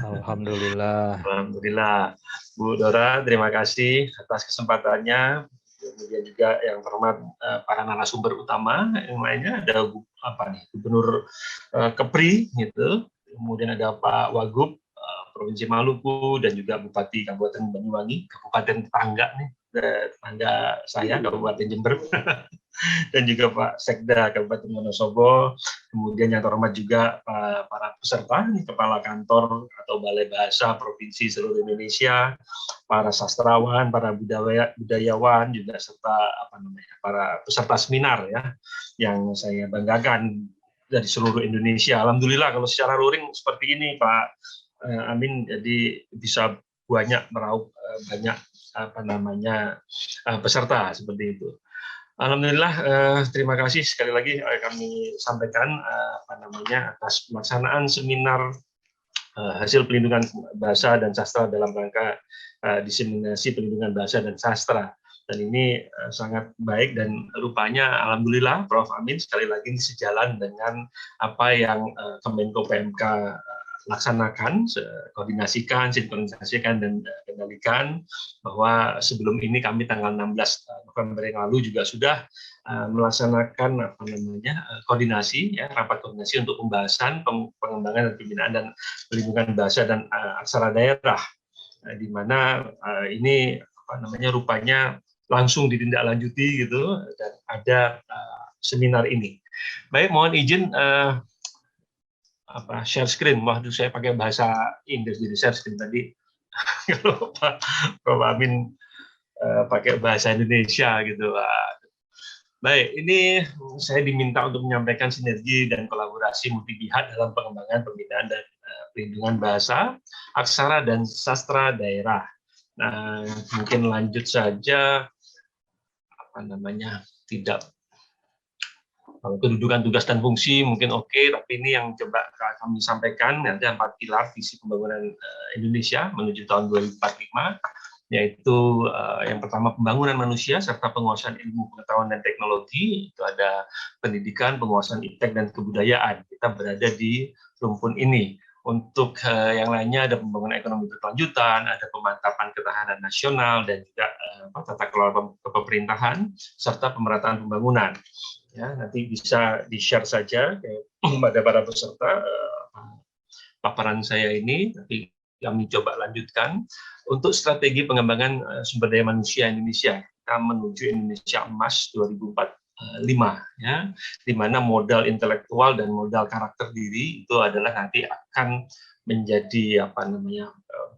Alhamdulillah. Alhamdulillah. Bu Dora, terima kasih atas kesempatannya. Kemudian juga yang terhormat para narasumber utama, yang lainnya ada Gubernur Kepri gitu. Kemudian ada Pak Wagub Provinsi Maluku dan juga Bupati Kabupaten Banyuwangi, Kabupaten tetangga nih, tetangga saya Kabupaten Jember, dan juga Pak Sekda Kabupaten Wonosobo. Kemudian yang terhormat juga para peserta, Kepala Kantor atau Balai Bahasa Provinsi seluruh Indonesia, para sastrawan, para budayawan, juga serta para peserta seminar ya, yang saya banggakan dari seluruh Indonesia. Alhamdulillah kalau secara luring seperti ini Pak Amin, jadi bisa banyak meraup banyak peserta seperti itu. Alhamdulillah, terima kasih sekali lagi kami sampaikan atas pelaksanaan seminar hasil pelindungan bahasa dan sastra dalam rangka diseminasi pelindungan bahasa dan sastra. Dan ini sangat baik dan rupanya alhamdulillah Prof. Amin sekali lagi sejalan dengan apa yang Kemenko PMK laksanakan, koordinasikan, sinkronisasikan, dan kendalikan, bahwa sebelum ini kami tanggal 16 November yang lalu juga sudah melaksanakan koordinasi, rapat koordinasi untuk pembahasan pengembangan dan pembinaan dan pelindungan bahasa dan aksara daerah, di mana ini rupanya langsung ditindaklanjuti gitu, dan ada seminar ini. Baik, mohon izin share screen. Waduh, saya pakai bahasa Inggris jadi share screen tadi. Kalau Pak Amin pakai bahasa Indonesia gitu. Baik, ini saya diminta untuk menyampaikan sinergi dan kolaborasi multi pihak dalam pengembangan pembinaan dan pelindungan bahasa, aksara dan sastra daerah. Nah, mungkin lanjut saja tidak kedudukan tugas dan fungsi mungkin oke, tapi ini yang coba kami sampaikan nanti 4 pilar visi pembangunan Indonesia menuju tahun 2045, yaitu yang pertama pembangunan manusia serta penguasaan ilmu pengetahuan dan teknologi. Itu ada pendidikan, penguasaan iptek dan kebudayaan. Kita berada di rumpun ini. Untuk yang lainnya ada pembangunan ekonomi berkelanjutan, ada pemantapan ketahanan nasional dan juga tata kelola pemerintahan serta pemerataan pembangunan. Ya, nanti bisa di-share saja kepada para peserta paparan saya ini, tapi kami coba lanjutkan. Untuk strategi pengembangan sumber daya manusia Indonesia, kita menuju Indonesia Emas 2045, ya, di mana modal intelektual dan modal karakter diri itu adalah nanti akan menjadi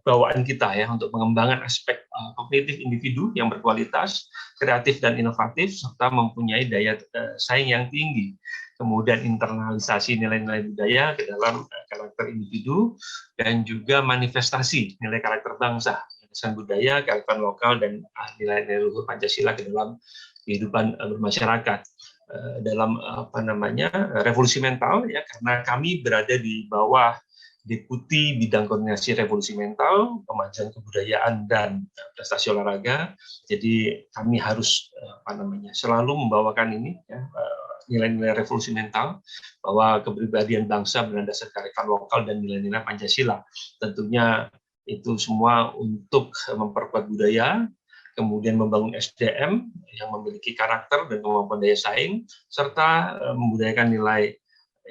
bawaan kita ya untuk pengembangan aspek kognitif individu yang berkualitas, kreatif dan inovatif serta mempunyai daya saing yang tinggi. Kemudian internalisasi nilai-nilai budaya ke dalam karakter individu dan juga manifestasi nilai karakter bangsa, warisan budaya, kearifan lokal dan nilai-nilai luhur Pancasila ke dalam kehidupan bermasyarakat. Dalam revolusi mental ya, karena kami berada di bawah Deputi Bidang Koordinasi Revolusi Mental, Pemajuan Kebudayaan dan Prestasi Olahraga. Jadi kami harus selalu membawakan ini ya, nilai-nilai revolusi mental, bahwa kepribadian bangsa berdasarkan kearifan lokal dan nilai-nilai Pancasila. Tentunya itu semua untuk memperkuat budaya, kemudian membangun SDM yang memiliki karakter dan kemampuan daya saing, serta membudayakan nilai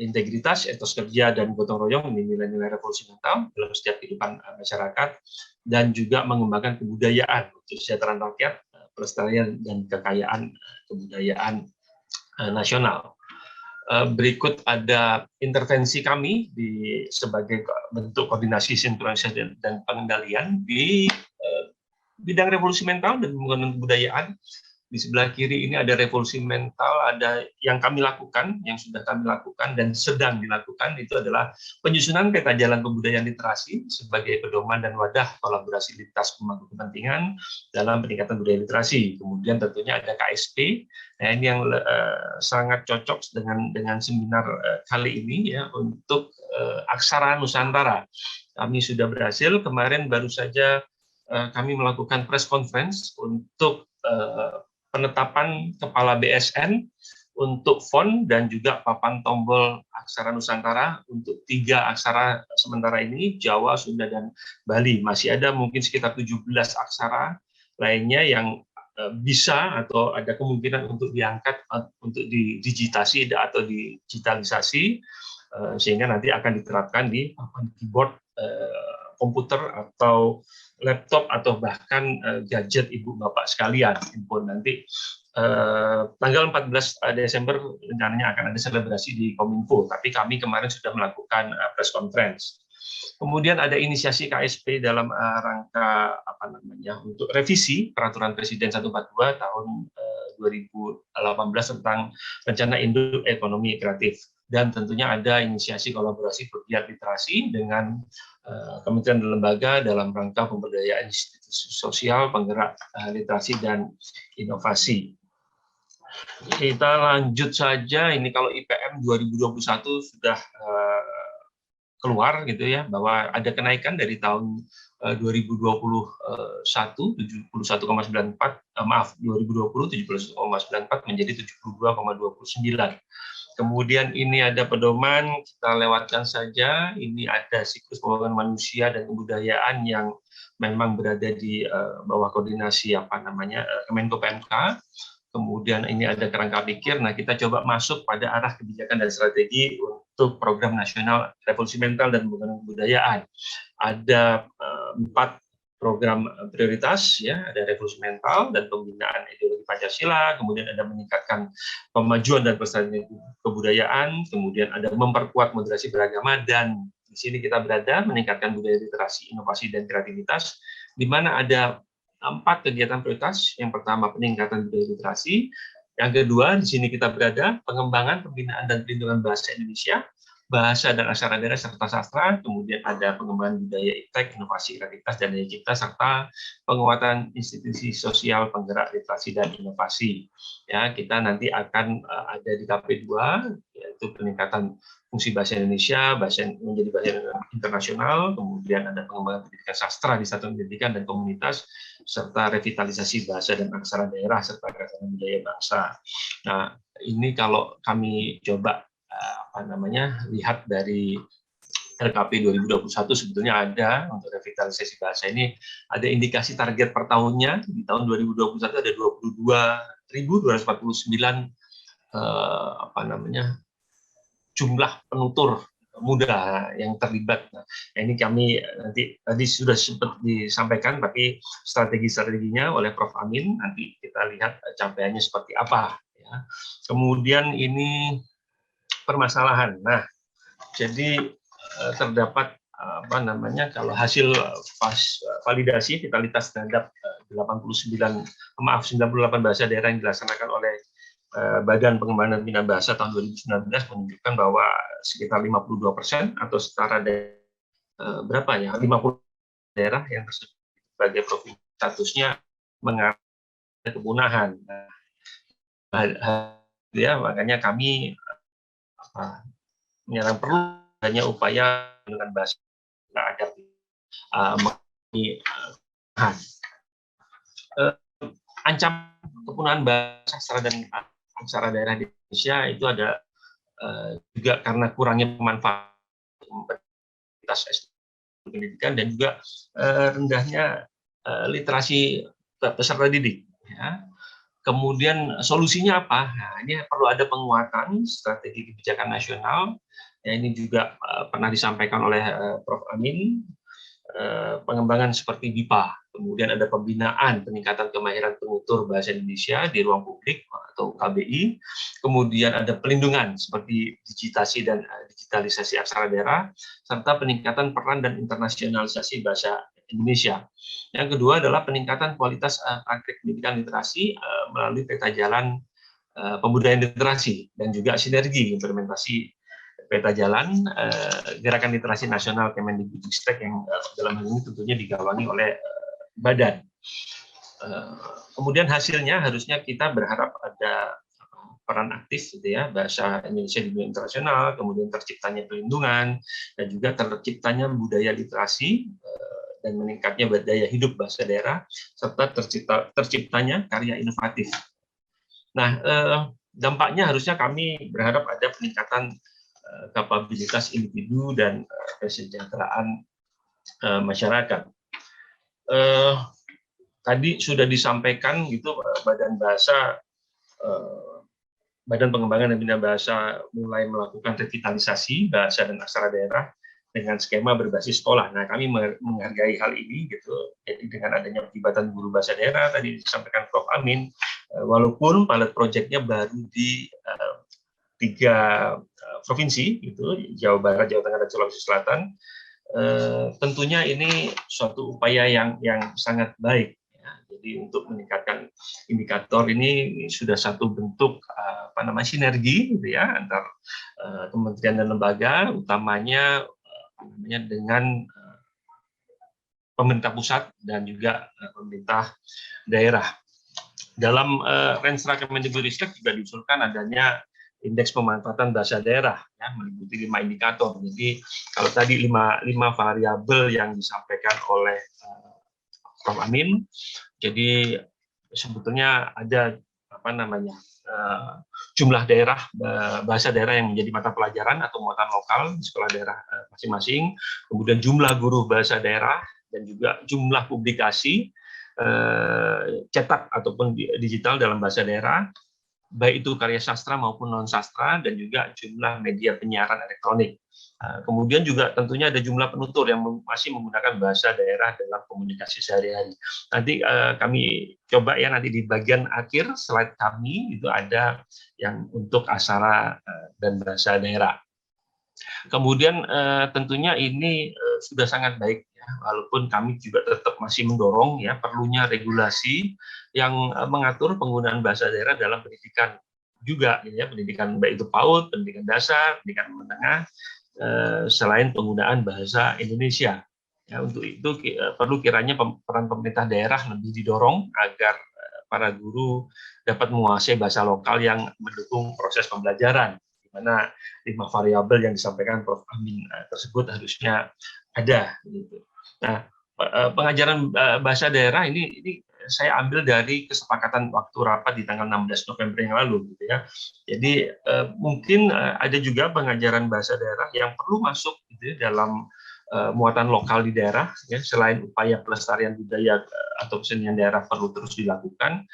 integritas, etos kerja, dan gotong royong, ini nilai-nilai revolusi mental dalam setiap kehidupan masyarakat, dan juga mengembangkan kebudayaan untuk kesejahteraan rakyat, pelestarian dan kekayaan kebudayaan nasional. Berikut ada intervensi kami sebagai bentuk koordinasi, sinkronisasi dan pengendalian di bidang revolusi mental dan pembangunan kebudayaan. Di sebelah kiri ini ada revolusi mental, ada yang kami lakukan, yang sudah kami lakukan dan sedang dilakukan, itu adalah penyusunan peta jalan kebudayaan literasi sebagai pedoman dan wadah kolaborasi lintas pemangku kepentingan dalam peningkatan budaya literasi. Kemudian tentunya ada KSP, nah ini yang sangat cocok dengan seminar kali ini ya, untuk aksara Nusantara. Kami sudah berhasil, kemarin baru saja kami melakukan press conference untuk penetapan kepala BSN untuk font dan juga papan tombol aksara Nusantara untuk 3 aksara sementara ini, Jawa, Sunda, dan Bali. Masih ada mungkin sekitar 17 aksara lainnya yang bisa atau ada kemungkinan untuk diangkat untuk didigitasi atau digitalisasi, sehingga nanti akan diterapkan di papan keyboard komputer atau laptop atau bahkan gadget ibu bapak sekalian. Nanti tanggal 14 Desember rencananya akan ada selebrasi di Kominfo, tapi kami kemarin sudah melakukan press conference. Kemudian ada inisiasi KSP dalam rangka untuk revisi Peraturan Presiden 142 tahun 2018 tentang Rencana Induk Ekonomi Kreatif. Dan tentunya ada inisiasi kolaborasi pegiat literasi dengan kementerian dan lembaga dalam rangka pemberdayaan institusi sosial, penggerak literasi dan inovasi. Kita lanjut saja. Ini kalau IPM 2021 sudah keluar gitu ya, bahwa ada kenaikan dari tahun 2021 71,94, maaf 2020 71,94 menjadi 72,29. Kemudian ini ada pedoman, kita lewatkan saja. Ini ada siklus pembangunan manusia dan kebudayaan yang memang berada di bawah koordinasi Kemenko PMK. Kemudian ini ada kerangka pikir. Nah, kita coba masuk pada arah kebijakan dan strategi untuk program nasional revolusi mental dan pembangunan kebudayaan. Ada 4 program prioritas, ya, ada revolusi mental dan pembinaan ideologi Pancasila, kemudian ada meningkatkan pemajuan dan pelestarian kebudayaan, kemudian ada memperkuat moderasi beragama, dan di sini kita berada meningkatkan budaya literasi, inovasi, dan kreativitas, di mana ada 4 kegiatan prioritas. Yang pertama, peningkatan budaya literasi. Yang kedua, di sini kita berada pengembangan, pembinaan, dan perlindungan bahasa Indonesia, bahasa dan aksara daerah serta sastra. Kemudian ada pengembangan budaya iptek, inovasi, kreativitas, dan daya cipta, serta penguatan institusi sosial penggerak literasi dan inovasi. Ya, kita nanti akan ada di KP2, yaitu peningkatan fungsi bahasa Indonesia, menjadi bahasa internasional, kemudian ada pengembangan pendidikan sastra di satuan pendidikan dan komunitas, serta revitalisasi bahasa dan aksara daerah, serta keragaman budaya bangsa. Nah, ini kalau kami coba lihat dari RKP 2021 sebetulnya ada untuk revitalisasi bahasa ini, ada indikasi target per tahunnya. Di tahun 2021 ada 22.249 jumlah penutur muda yang terlibat. Nah, ini kami nanti tadi sudah sempat disampaikan, tapi strategi-strateginya oleh Prof. Amin, nanti kita lihat capaiannya seperti apa. Ya. Kemudian ini permasalahan. Nah, jadi terdapat kalau hasil validasi vitalitas terhadap 98 bahasa daerah yang dilaksanakan oleh Badan Pengembangan dan Pembinaan Bahasa tahun 2019 menunjukkan bahwa sekitar 52% atau setara berapa ya, 50 daerah yang tersebut sebagai provinsi statusnya mengalami kepunahan. Ya, makanya kami menyerang perlu adanya upaya dengan bahasa agar ancaman kepunahan bahasa sastra dan aksara daerah di Indonesia itu ada juga karena kurangnya pemanfaatan pendidikan dan juga rendahnya literasi peserta didik. Ya. Kemudian solusinya apa? Nah, ini perlu ada penguatan strategi kebijakan nasional. Ya, ini juga pernah disampaikan oleh Prof. Amin. Pengembangan seperti BIPA. Kemudian ada pembinaan peningkatan kemahiran penutur bahasa Indonesia di ruang publik atau KBI. Kemudian ada pelindungan seperti digitalisasi aksara daerah, serta peningkatan peran dan internasionalisasi bahasa Indonesia. Yang kedua adalah peningkatan kualitas praktik pendidikan literasi melalui peta jalan pembudayaan literasi dan juga sinergi implementasi peta jalan gerakan literasi nasional Kemendikbudristek yang dalam hal ini tentunya digawangi oleh badan. Kemudian hasilnya harusnya kita berharap ada peran aktif gitu ya, bahasa Indonesia di dunia internasional, kemudian terciptanya perlindungan dan juga terciptanya budaya literasi dan meningkatnya daya hidup bahasa daerah, serta terciptanya karya inovatif. Nah, dampaknya harusnya kami berharap ada peningkatan kapabilitas individu dan kesejahteraan masyarakat. Tadi sudah disampaikan gitu, Badan Pengembangan dan Pembinaan Bahasa mulai melakukan revitalisasi bahasa dan aksara daerah dengan skema berbasis sekolah. Nah, kami menghargai hal ini gitu. Jadi dengan adanya pelibatan guru bahasa daerah tadi disampaikan Prof. Amin, walaupun pilot project-nya baru di 3 provinsi gitu, Jawa Barat, Jawa Tengah, dan Sulawesi Selatan, tentunya ini suatu upaya yang sangat baik. Ya. Jadi untuk meningkatkan indikator ini sudah satu bentuk sinergi gitu ya antar kementerian dan lembaga, utamanya dengan pemerintah pusat dan juga pemerintah daerah. Dalam Renstra Kemendikbudristek juga diusulkan adanya indeks pemanfaatan bahasa daerah, ya, meliputi 5 indikator. Jadi kalau tadi 5 variabel yang disampaikan oleh Prof. Amin, jadi sebetulnya ada jumlah daerah bahasa daerah yang menjadi mata pelajaran atau muatan lokal di sekolah daerah masing-masing, kemudian jumlah guru bahasa daerah dan juga jumlah publikasi cetak ataupun digital dalam bahasa daerah, baik itu karya sastra maupun non sastra, dan juga jumlah media penyiaran elektronik. Kemudian juga tentunya ada jumlah penutur yang masih menggunakan bahasa daerah dalam komunikasi sehari-hari. Nanti kami coba ya, nanti di bagian akhir slide kami itu ada yang untuk aksara dan bahasa daerah. Kemudian tentunya ini sudah sangat baik ya, walaupun kami juga tetap masih mendorong ya perlunya regulasi yang mengatur penggunaan bahasa daerah dalam pendidikan juga ya, pendidikan baik itu PAUD, pendidikan dasar, pendidikan menengah, selain penggunaan bahasa Indonesia. Ya, untuk itu perlu kiranya peran pemerintah daerah lebih didorong agar para guru dapat menguasai bahasa lokal yang mendukung proses pembelajaran, di mana 5 variabel yang disampaikan Prof. Amin tersebut harusnya ada. Gitu. Nah, pengajaran bahasa daerah ini saya ambil dari kesepakatan waktu rapat di tanggal 16 November yang lalu, gitu ya. Jadi mungkin ada juga pengajaran bahasa daerah yang perlu masuk gitu ya, dalam muatan lokal di daerah, ya, selain upaya pelestarian budaya atau kesenian daerah perlu terus dilakukan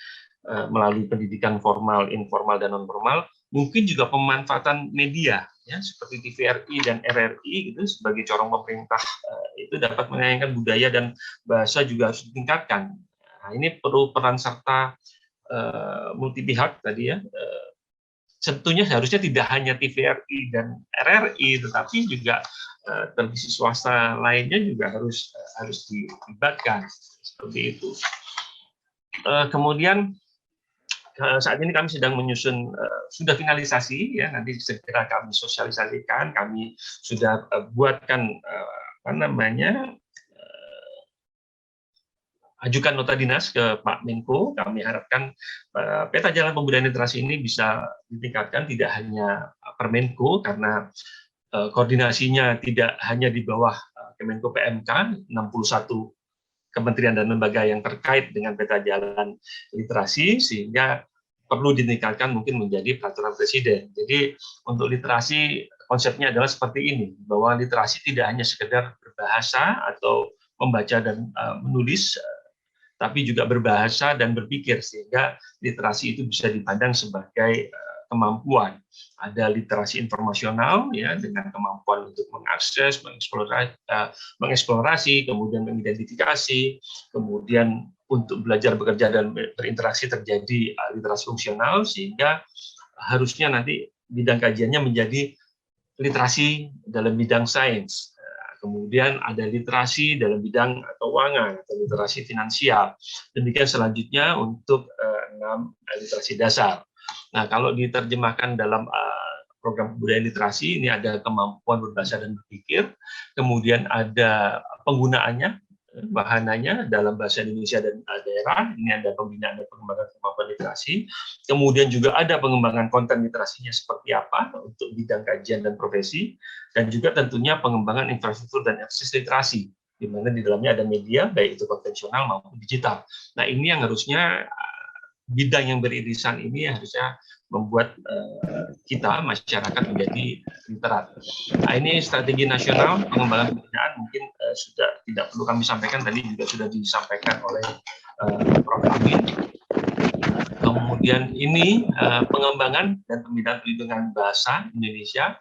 melalui pendidikan formal, informal, dan non formal. Mungkin juga pemanfaatan media, ya, seperti TVRI dan RRI itu sebagai corong pemerintah itu dapat menayangkan budaya dan bahasa juga harus ditingkatkan. Nah, ini perlu peran serta multi pihak tadi ya. Tentunya harusnya tidak hanya TVRI dan RRI, tetapi juga televisi swasta lainnya juga harus dilibatkan seperti itu. Kemudian saat ini kami sedang menyusun, sudah finalisasi ya, nanti segera kami sosialisasikan, kami sudah buatkan ajukan nota dinas ke Pak Menko. Kami harapkan peta jalan pembudayaan literasi ini bisa ditingkatkan tidak hanya per Menko, karena koordinasinya tidak hanya di bawah Kemenko PMK, 61 kementerian dan lembaga yang terkait dengan peta jalan literasi, sehingga perlu ditingkatkan mungkin menjadi peraturan presiden. Jadi untuk literasi konsepnya adalah seperti ini, bahwa literasi tidak hanya sekedar berbahasa atau membaca dan menulis, tapi juga berbahasa dan berpikir, sehingga literasi itu bisa dipandang sebagai kemampuan. Ada literasi informasional ya, dengan kemampuan untuk mengakses, mengeksplorasi, kemudian mengidentifikasi, kemudian untuk belajar, bekerja, dan berinteraksi terjadi literasi fungsional, sehingga harusnya nanti bidang kajiannya menjadi literasi dalam bidang sains. Kemudian ada literasi dalam bidang keuangan atau literasi finansial. Demikian selanjutnya untuk 6 literasi dasar. Nah, kalau diterjemahkan dalam program kebudayaan literasi, ini ada kemampuan berbahasa dan berpikir, kemudian ada penggunaannya, bahananya dalam bahasa Indonesia dan daerah, ini ada pembinaan dan pengembangan kemampuan literasi, kemudian juga ada pengembangan konten literasinya seperti apa untuk bidang kajian dan profesi, dan juga tentunya pengembangan infrastruktur dan akses literasi, di mana di dalamnya ada media, baik itu konvensional maupun digital. Nah, ini yang harusnya bidang yang beririsan ini harusnya membuat kita masyarakat menjadi literat. Nah, ini strategi nasional pengembangan kebudayaan mungkin sudah tidak perlu kami sampaikan, tadi juga sudah disampaikan oleh Prof. Amin. Kemudian ini pengembangan dan pembinaan perlindungan bahasa Indonesia,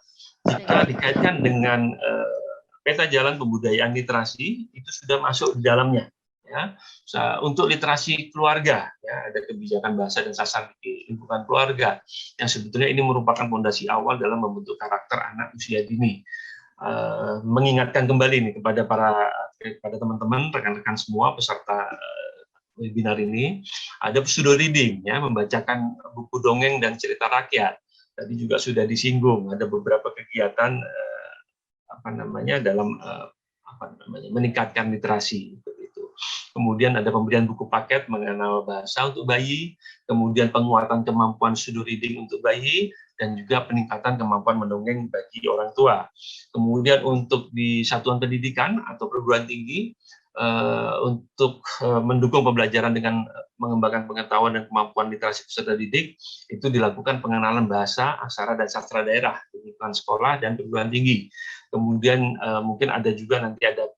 jika dikaitkan dengan peta jalan pembudayaan literasi, itu sudah masuk di dalamnya. Ya, untuk literasi keluarga, ya, ada kebijakan bahasa dan sasar di lingkungan keluarga, yang sebetulnya ini merupakan fondasi awal dalam membentuk karakter anak usia dini. Mengingatkan kembali nih kepada teman-teman, rekan-rekan semua peserta webinar ini, ada pseudo reading, ya, membacakan buku dongeng dan cerita rakyat. Tadi juga sudah disinggung, ada beberapa kegiatan dalam meningkatkan literasi. kemudian ada pemberian buku paket mengenal bahasa untuk bayi, kemudian penguatan kemampuan pseudo reading untuk bayi, dan juga peningkatan kemampuan mendongeng bagi orang tua. Kemudian untuk di satuan pendidikan atau perguruan tinggi, untuk mendukung pembelajaran dengan mengembangkan pengetahuan dan kemampuan literasi peserta didik, itu dilakukan pengenalan bahasa, aksara, dan sastra daerah di lingkungan sekolah dan perguruan tinggi. Kemudian mungkin ada juga nanti ada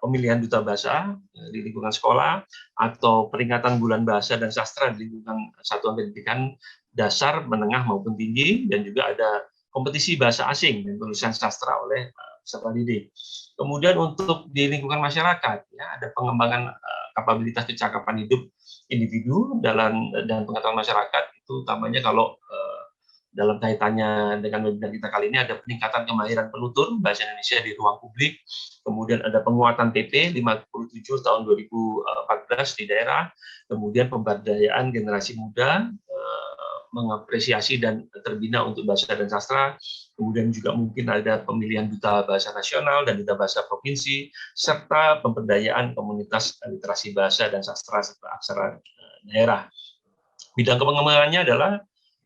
pemilihan duta bahasa di lingkungan sekolah, atau peringatan bulan bahasa dan sastra di lingkungan satuan pendidikan dasar, menengah, maupun tinggi, dan juga ada kompetisi bahasa asing dan penulisan sastra oleh peserta didik. Kemudian untuk di lingkungan masyarakat, ya, ada pengembangan kapabilitas kecakapan hidup individu dan pengetahuan masyarakat, itu utamanya kalau dalam kaitannya dengan webinar kita kali ini ada peningkatan kemahiran penutur bahasa Indonesia di ruang publik, kemudian ada penguatan PP 57 tahun 2014 di daerah, kemudian pemberdayaan generasi muda, mengapresiasi dan terbina untuk bahasa dan sastra, kemudian juga mungkin ada pemilihan duta bahasa nasional dan duta bahasa provinsi, serta pemberdayaan komunitas literasi bahasa dan sastra serta aksara daerah. Bidang pengembangannya adalah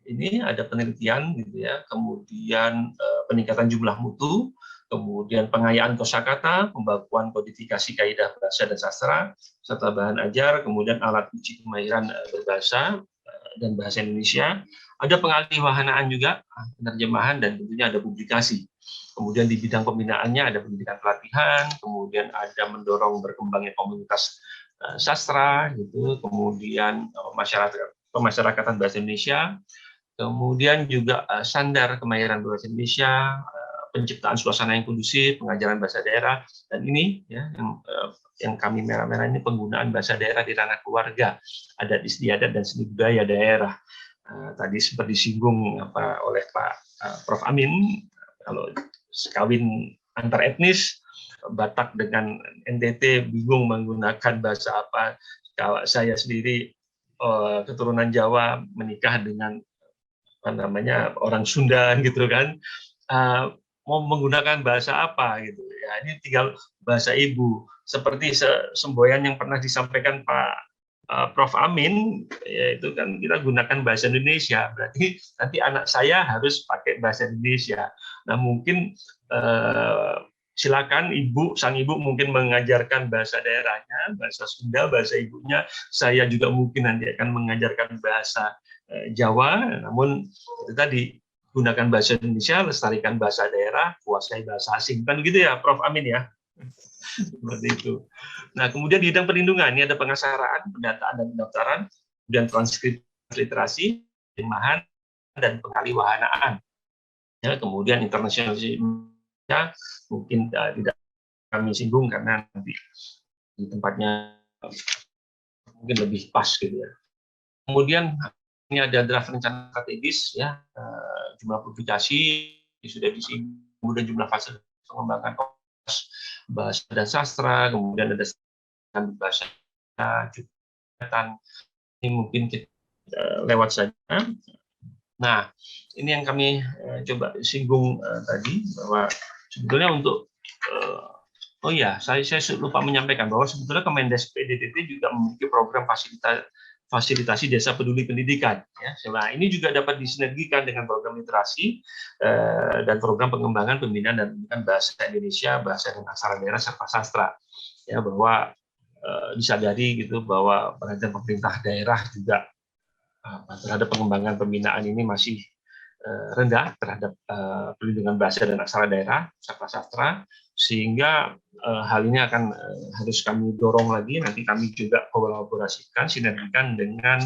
ini ada penelitian gitu ya, kemudian peningkatan jumlah mutu, kemudian pengayaan kosakata, pembakuan kodifikasi kaidah bahasa dan sastra, serta bahan ajar, kemudian alat uji kemahiran berbahasa dan bahasa Indonesia, ada pengaliwahanaan juga, penerjemahan, dan tentunya ada publikasi. Kemudian di bidang pembinaannya ada pendidikan pelatihan, kemudian ada mendorong berkembangnya komunitas sastra, gitu, kemudian pemasyarakatan bahasa Indonesia, kemudian juga sandar kemahiran bahasa Indonesia, penciptaan suasana yang kondusif, pengajaran bahasa daerah, dan ini ya yang kami merah-merah ini penggunaan bahasa daerah di ranah keluarga, adat istiadat dan seni budaya daerah. Tadi seperti disinggung oleh Pak Prof. Amin, kalau kawin antar etnis, Batak dengan NTT bingung menggunakan bahasa apa. Kalau saya sendiri keturunan Jawa menikah dengan orang Sunda gitu kan. Mau menggunakan bahasa apa gitu ya, ini tinggal bahasa ibu, seperti semboyan yang pernah disampaikan Pak Prof. Amin, yaitu kan kita gunakan bahasa Indonesia, berarti nanti anak saya harus pakai bahasa Indonesia. Nah mungkin silakan sang ibu mungkin mengajarkan bahasa daerahnya, bahasa Sunda, bahasa ibunya, saya juga mungkin nanti akan mengajarkan bahasa Jawa, namun itu tadi, gunakan bahasa Indonesia, lestarikan bahasa daerah, kuasai bahasa asing. Kan begitu ya, Prof. Amin ya? Seperti itu. Nah, kemudian di bidang perlindungan, ini ada pengasaraan, pendataan dan pendaftaran, dan transkripsi literasi, terjemahan, dan pengaliwahanaan. Ya, kemudian internasionalisasi mungkin tidak kami singgung karena nanti di tempatnya mungkin lebih pas gitu ya. Kemudian ini ada draft rencana strategis ya, jumlah publikasi sudah disinggung, kemudian jumlah fase pengembangan bahasa dan sastra, kemudian ada bahasa juga, ini mungkin kita lewat saja. Nah, ini yang kami coba singgung tadi, bahwa sebetulnya untuk oh ya, saya lupa menyampaikan bahwa sebetulnya Kemendes PDDT juga memiliki program fasilitasi desa peduli pendidikan. Ya. Nah, ini juga dapat disinergikan dengan program literasi dan program pengembangan pembinaan dan pendidikan bahasa Indonesia, bahasa dan aksara daerah serta sastra. Ya, bahwa disadari gitu bahwa perhatian pemerintah daerah juga terhadap pengembangan pembinaan ini masih rendah terhadap perlindungan bahasa dan aksara daerah serta sastra, sehingga hal ini akan harus kami dorong lagi. Nanti kami juga kolaborasikan, sinergikan dengan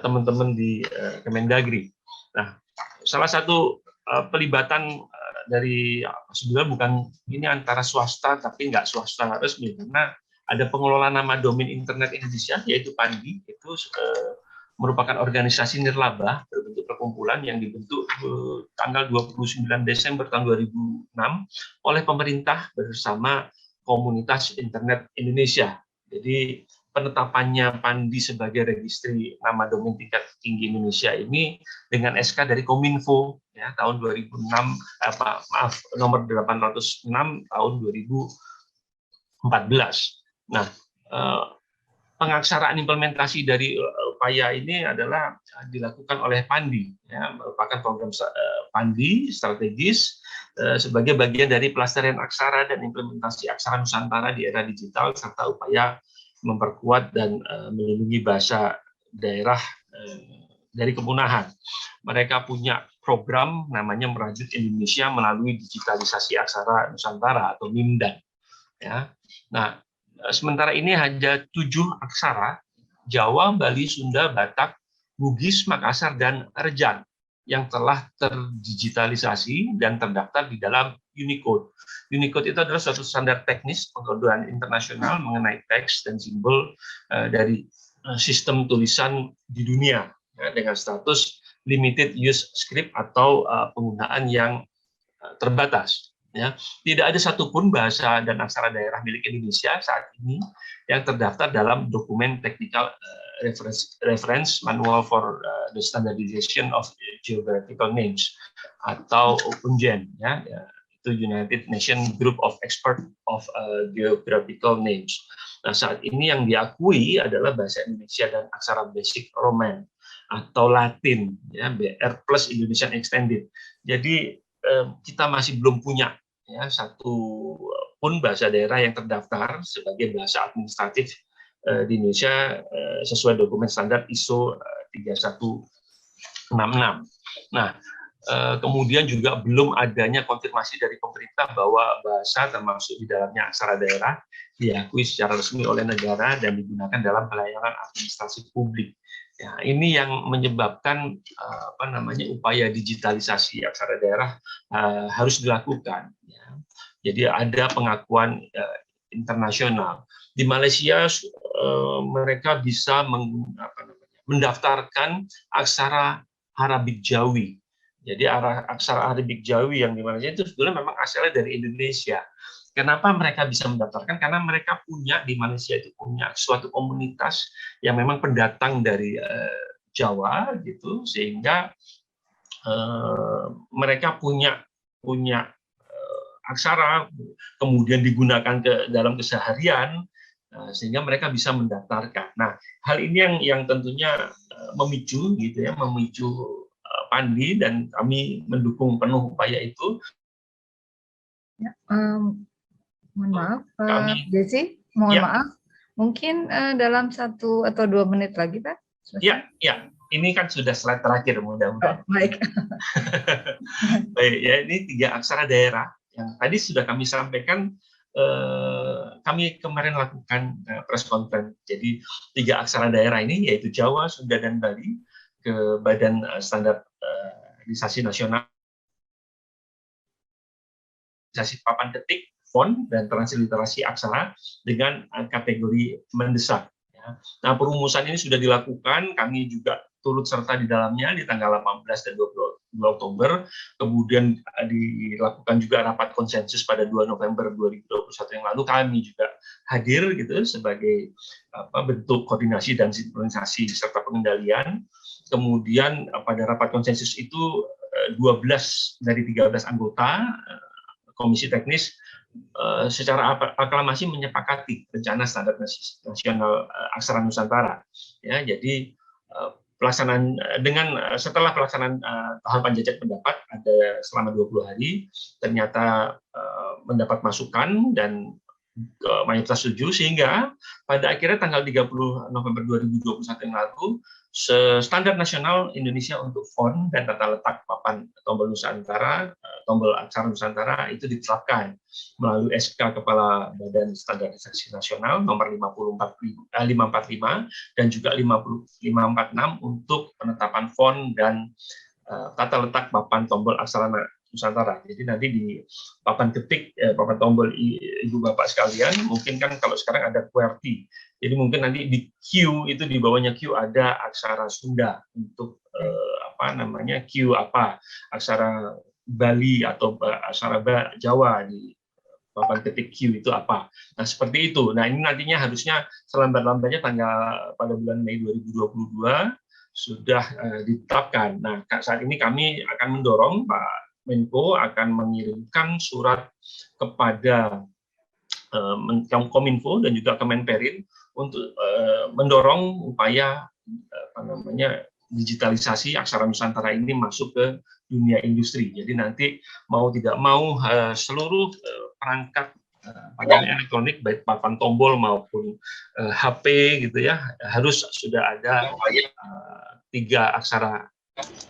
teman-teman di Kemendagri. Nah, salah satu pelibatan dari sebenarnya bukan ini antara swasta tapi nggak swasta resmi, karena ada pengelola nama domain internet Indonesia yaitu PANDI, itu merupakan organisasi nirlaba berbentuk perkumpulan yang dibentuk tanggal 29 Desember tahun 2006 oleh pemerintah bersama Komunitas Internet Indonesia. Jadi penetapannya PANDI sebagai registri nama domain tingkat tinggi Indonesia ini dengan SK dari Kominfo ya, tahun 2006, nomor 806 tahun 2014. Nah, pengaksaraan implementasi dari upaya ini adalah dilakukan oleh Pandi, ya, merupakan program Pandi strategis sebagai bagian dari pelestarian aksara dan implementasi aksara Nusantara di era digital serta upaya memperkuat dan melindungi bahasa daerah dari kepunahan. Mereka punya program namanya Merajut Indonesia melalui digitalisasi aksara Nusantara atau MIMDAN. Ya. Nah, sementara ini hanya 7 aksara, Jawa, Bali, Sunda, Batak, Bugis, Makassar, dan Rejan yang telah terdigitalisasi dan terdaftar di dalam Unicode. Unicode itu adalah suatu standar teknis pengkodean internasional mengenai teks dan simbol dari sistem tulisan di dunia, ya, dengan status limited use script atau penggunaan yang terbatas. Ya, tidak ada satupun bahasa dan aksara daerah milik Indonesia saat ini yang terdaftar dalam dokumen technical reference manual for the standardization of geographical names atau UNGEN, ya, itu United Nations Group of Expert of Geographical Names. Nah, saat ini yang diakui adalah bahasa Indonesia dan aksara basic Roman atau Latin, ya, BR plus Indonesian Extended. Jadi kita masih belum punya, ya, satu pun bahasa daerah yang terdaftar sebagai bahasa administratif di Indonesia sesuai dokumen standar ISO 3166. Nah, kemudian juga belum adanya konfirmasi dari pemerintah bahwa bahasa termasuk di dalamnya aksara daerah diakui secara resmi oleh negara dan digunakan dalam pelayanan administrasi publik. Ya, ini yang menyebabkan upaya digitalisasi aksara daerah harus dilakukan. Ya. Jadi ada pengakuan internasional. Di Malaysia mereka bisa mendaftarkan aksara Arabik Jawi. Jadi aksara Arabik Jawi yang di Malaysia itu sebenarnya memang asalnya dari Indonesia. Kenapa mereka bisa mendaftarkan? Karena mereka punya di Malaysia itu punya suatu komunitas yang memang pendatang dari Jawa gitu, sehingga mereka punya aksara kemudian digunakan dalam keseharian, sehingga mereka bisa mendaftarkan. Nah, hal ini yang tentunya memicu gitu ya, memicu Pandi, dan kami mendukung penuh upaya itu. Ya, mohon maaf, Pak Desi, mohon maaf, mungkin dalam 1 atau 2 menit lagi, Pak. Ya, ini kan sudah slide terakhir, mudah-mudahan. Baik. Baik, ya, ini 3 aksara daerah yang tadi sudah kami sampaikan. Kami kemarin lakukan press conference. Jadi 3 aksara daerah ini yaitu Jawa, Sunda, dan Bali ke Badan Standarisasi Nasional papan ketik, font, dan transliterasi aksara dengan kategori mendesak. Ya. Nah, perumusan ini sudah dilakukan, kami juga turut serta di dalamnya di tanggal 18 dan 22 Oktober, kemudian dilakukan juga rapat konsensus pada 2 November 2021 yang lalu, kami juga hadir gitu sebagai bentuk koordinasi dan sinkronisasi serta pengendalian. Kemudian pada rapat konsensus itu 12 dari 13 anggota Komisi Teknis secara aklamasi menyepakati rencana standar nasional aksara Nusantara. Ya, jadi pelaksanaan setelah pelaksanaan tahapan jajak pendapat ada selama 20 hari, ternyata mendapat masukan dan mayoritas setuju, sehingga pada akhirnya tanggal 30 November 2021 yang lalu, standar nasional Indonesia untuk font dan tata letak papan tombol Nusantara, tombol aksara Nusantara itu ditetapkan melalui SK Kepala Badan Standarisasi Nasional nomor 545 dan juga 546 untuk penetapan font dan tata letak papan tombol aksara Nusantara. Jadi nanti di papan ketik, papan tombol ibu bapak sekalian, mungkin kan kalau sekarang ada QWERTY. Jadi mungkin nanti di Q itu di bawahnya Q ada aksara Sunda untuk Q aksara Bali atau aksara Jawa di papan ketik Q itu apa. Nah, seperti itu. Nah, ini nantinya harusnya selambat-lambatnya pada bulan Mei 2022 sudah ditetapkan. Nah, saat ini kami akan mendorong Pak Menko akan mengirimkan surat kepada Kominfo dan juga Kemenperin untuk mendorong upaya digitalisasi aksara Nusantara ini masuk ke dunia industri. Jadi nanti mau tidak mau seluruh perangkat elektronik baik papan tombol maupun HP gitu ya harus sudah ada 3 aksara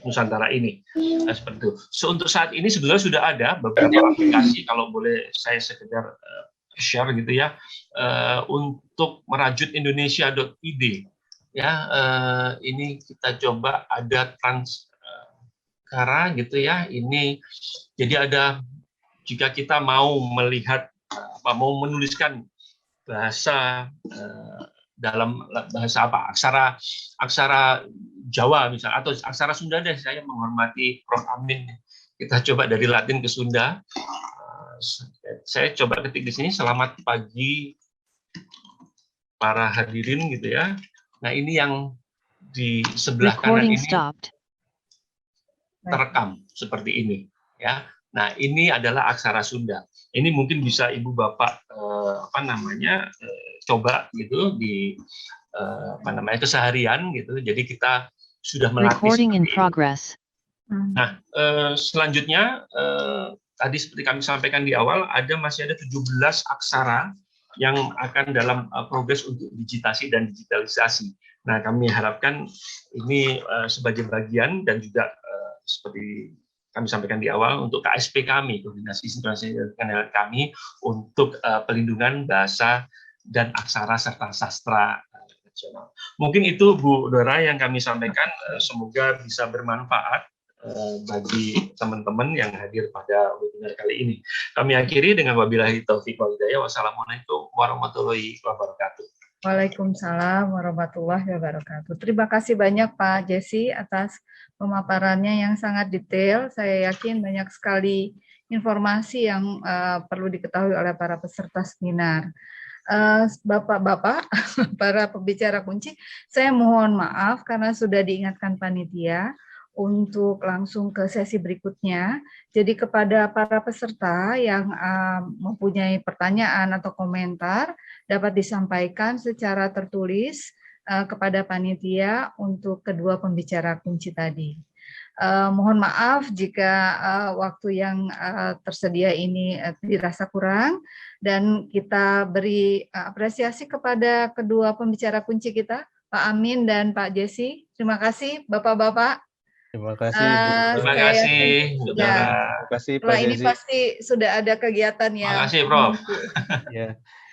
Nusantara ini. Seperti itu. So, untuk saat ini sebenarnya sudah ada beberapa aplikasi, kalau boleh saya sekedar share gitu ya, untuk merajut Indonesia.id. Ya, ini kita coba ada Transkara gitu ya. Ini jadi ada, jika kita mau melihat mau menuliskan bahasa dalam bahasa apa, aksara Jawa misalnya, atau aksara Sunda deh, saya menghormati Prof. Amin. Kita coba dari Latin ke Sunda. Saya coba ketik di sini, selamat pagi para hadirin gitu ya. Nah, ini yang di sebelah kanan ini terekam seperti ini ya. Nah, ini adalah aksara Sunda. Ini mungkin bisa Ibu Bapak coba gitu di keseharian gitu. Jadi kita sudah melatih seperti ini. Nah, selanjutnya tadi seperti kami sampaikan di awal, masih ada 17 aksara yang akan dalam progres untuk digitasi dan digitalisasi. Nah, kami harapkan ini sebagai bagian dan juga seperti kami sampaikan di awal untuk KSP kami, koordinasi sinkronisasi kami untuk pelindungan bahasa dan aksara serta sastra nasional. Mungkin itu Bu Dora yang kami sampaikan, semoga bisa bermanfaat bagi teman-teman yang hadir pada webinar kali ini. Kami akhiri dengan wabillahi taufiq wal hidayah. Wassalamualaikum warahmatullahi wabarakatuh. Waalaikumsalam warahmatullahi wabarakatuh. Terima kasih banyak Pak Jesse atas pemaparannya yang sangat detail. Saya yakin banyak sekali informasi yang perlu diketahui oleh para peserta seminar. Bapak-bapak, para pembicara kunci, saya mohon maaf karena sudah diingatkan panitia untuk langsung ke sesi berikutnya. Jadi kepada para peserta yang mempunyai pertanyaan atau komentar dapat disampaikan secara tertulis kepada panitia untuk kedua pembicara kunci tadi. Mohon maaf jika waktu yang tersedia ini dirasa kurang, dan kita beri apresiasi kepada kedua pembicara kunci kita, Pak Amin dan Pak Jesse. Terima kasih Bapak-bapak. Terima kasih, Bu. Terima kasih, Terima kasih, Pak Setelah ini Jesse. pasti sudah ada kegiatan yang... Terima kasih, Prof. Ya,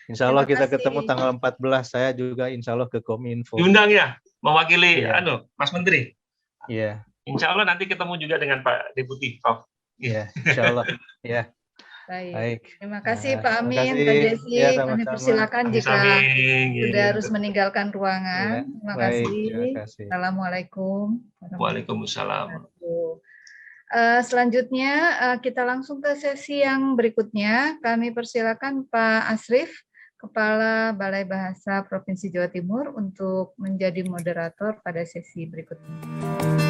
insya Allah kita ketemu tanggal 14. Saya juga insya Allah ke Kominfo. Diundang ya, mewakili Mas Menteri. Iya. Insya Allah nanti ketemu juga dengan Pak Deputi, Prof. Iya, insya Allah. Ya. Baik. Terima kasih Pak Amin, kasih. Pak Jesse. Ya, Kami persilakan jika sudah harus meninggalkan ruangan. Terima kasih. Assalamualaikum. Waalaikumsalam. Selanjutnya kita langsung ke sesi yang berikutnya. Kami persilakan Pak Asrif, Kepala Balai Bahasa Provinsi Jawa Timur, untuk menjadi moderator pada sesi berikutnya.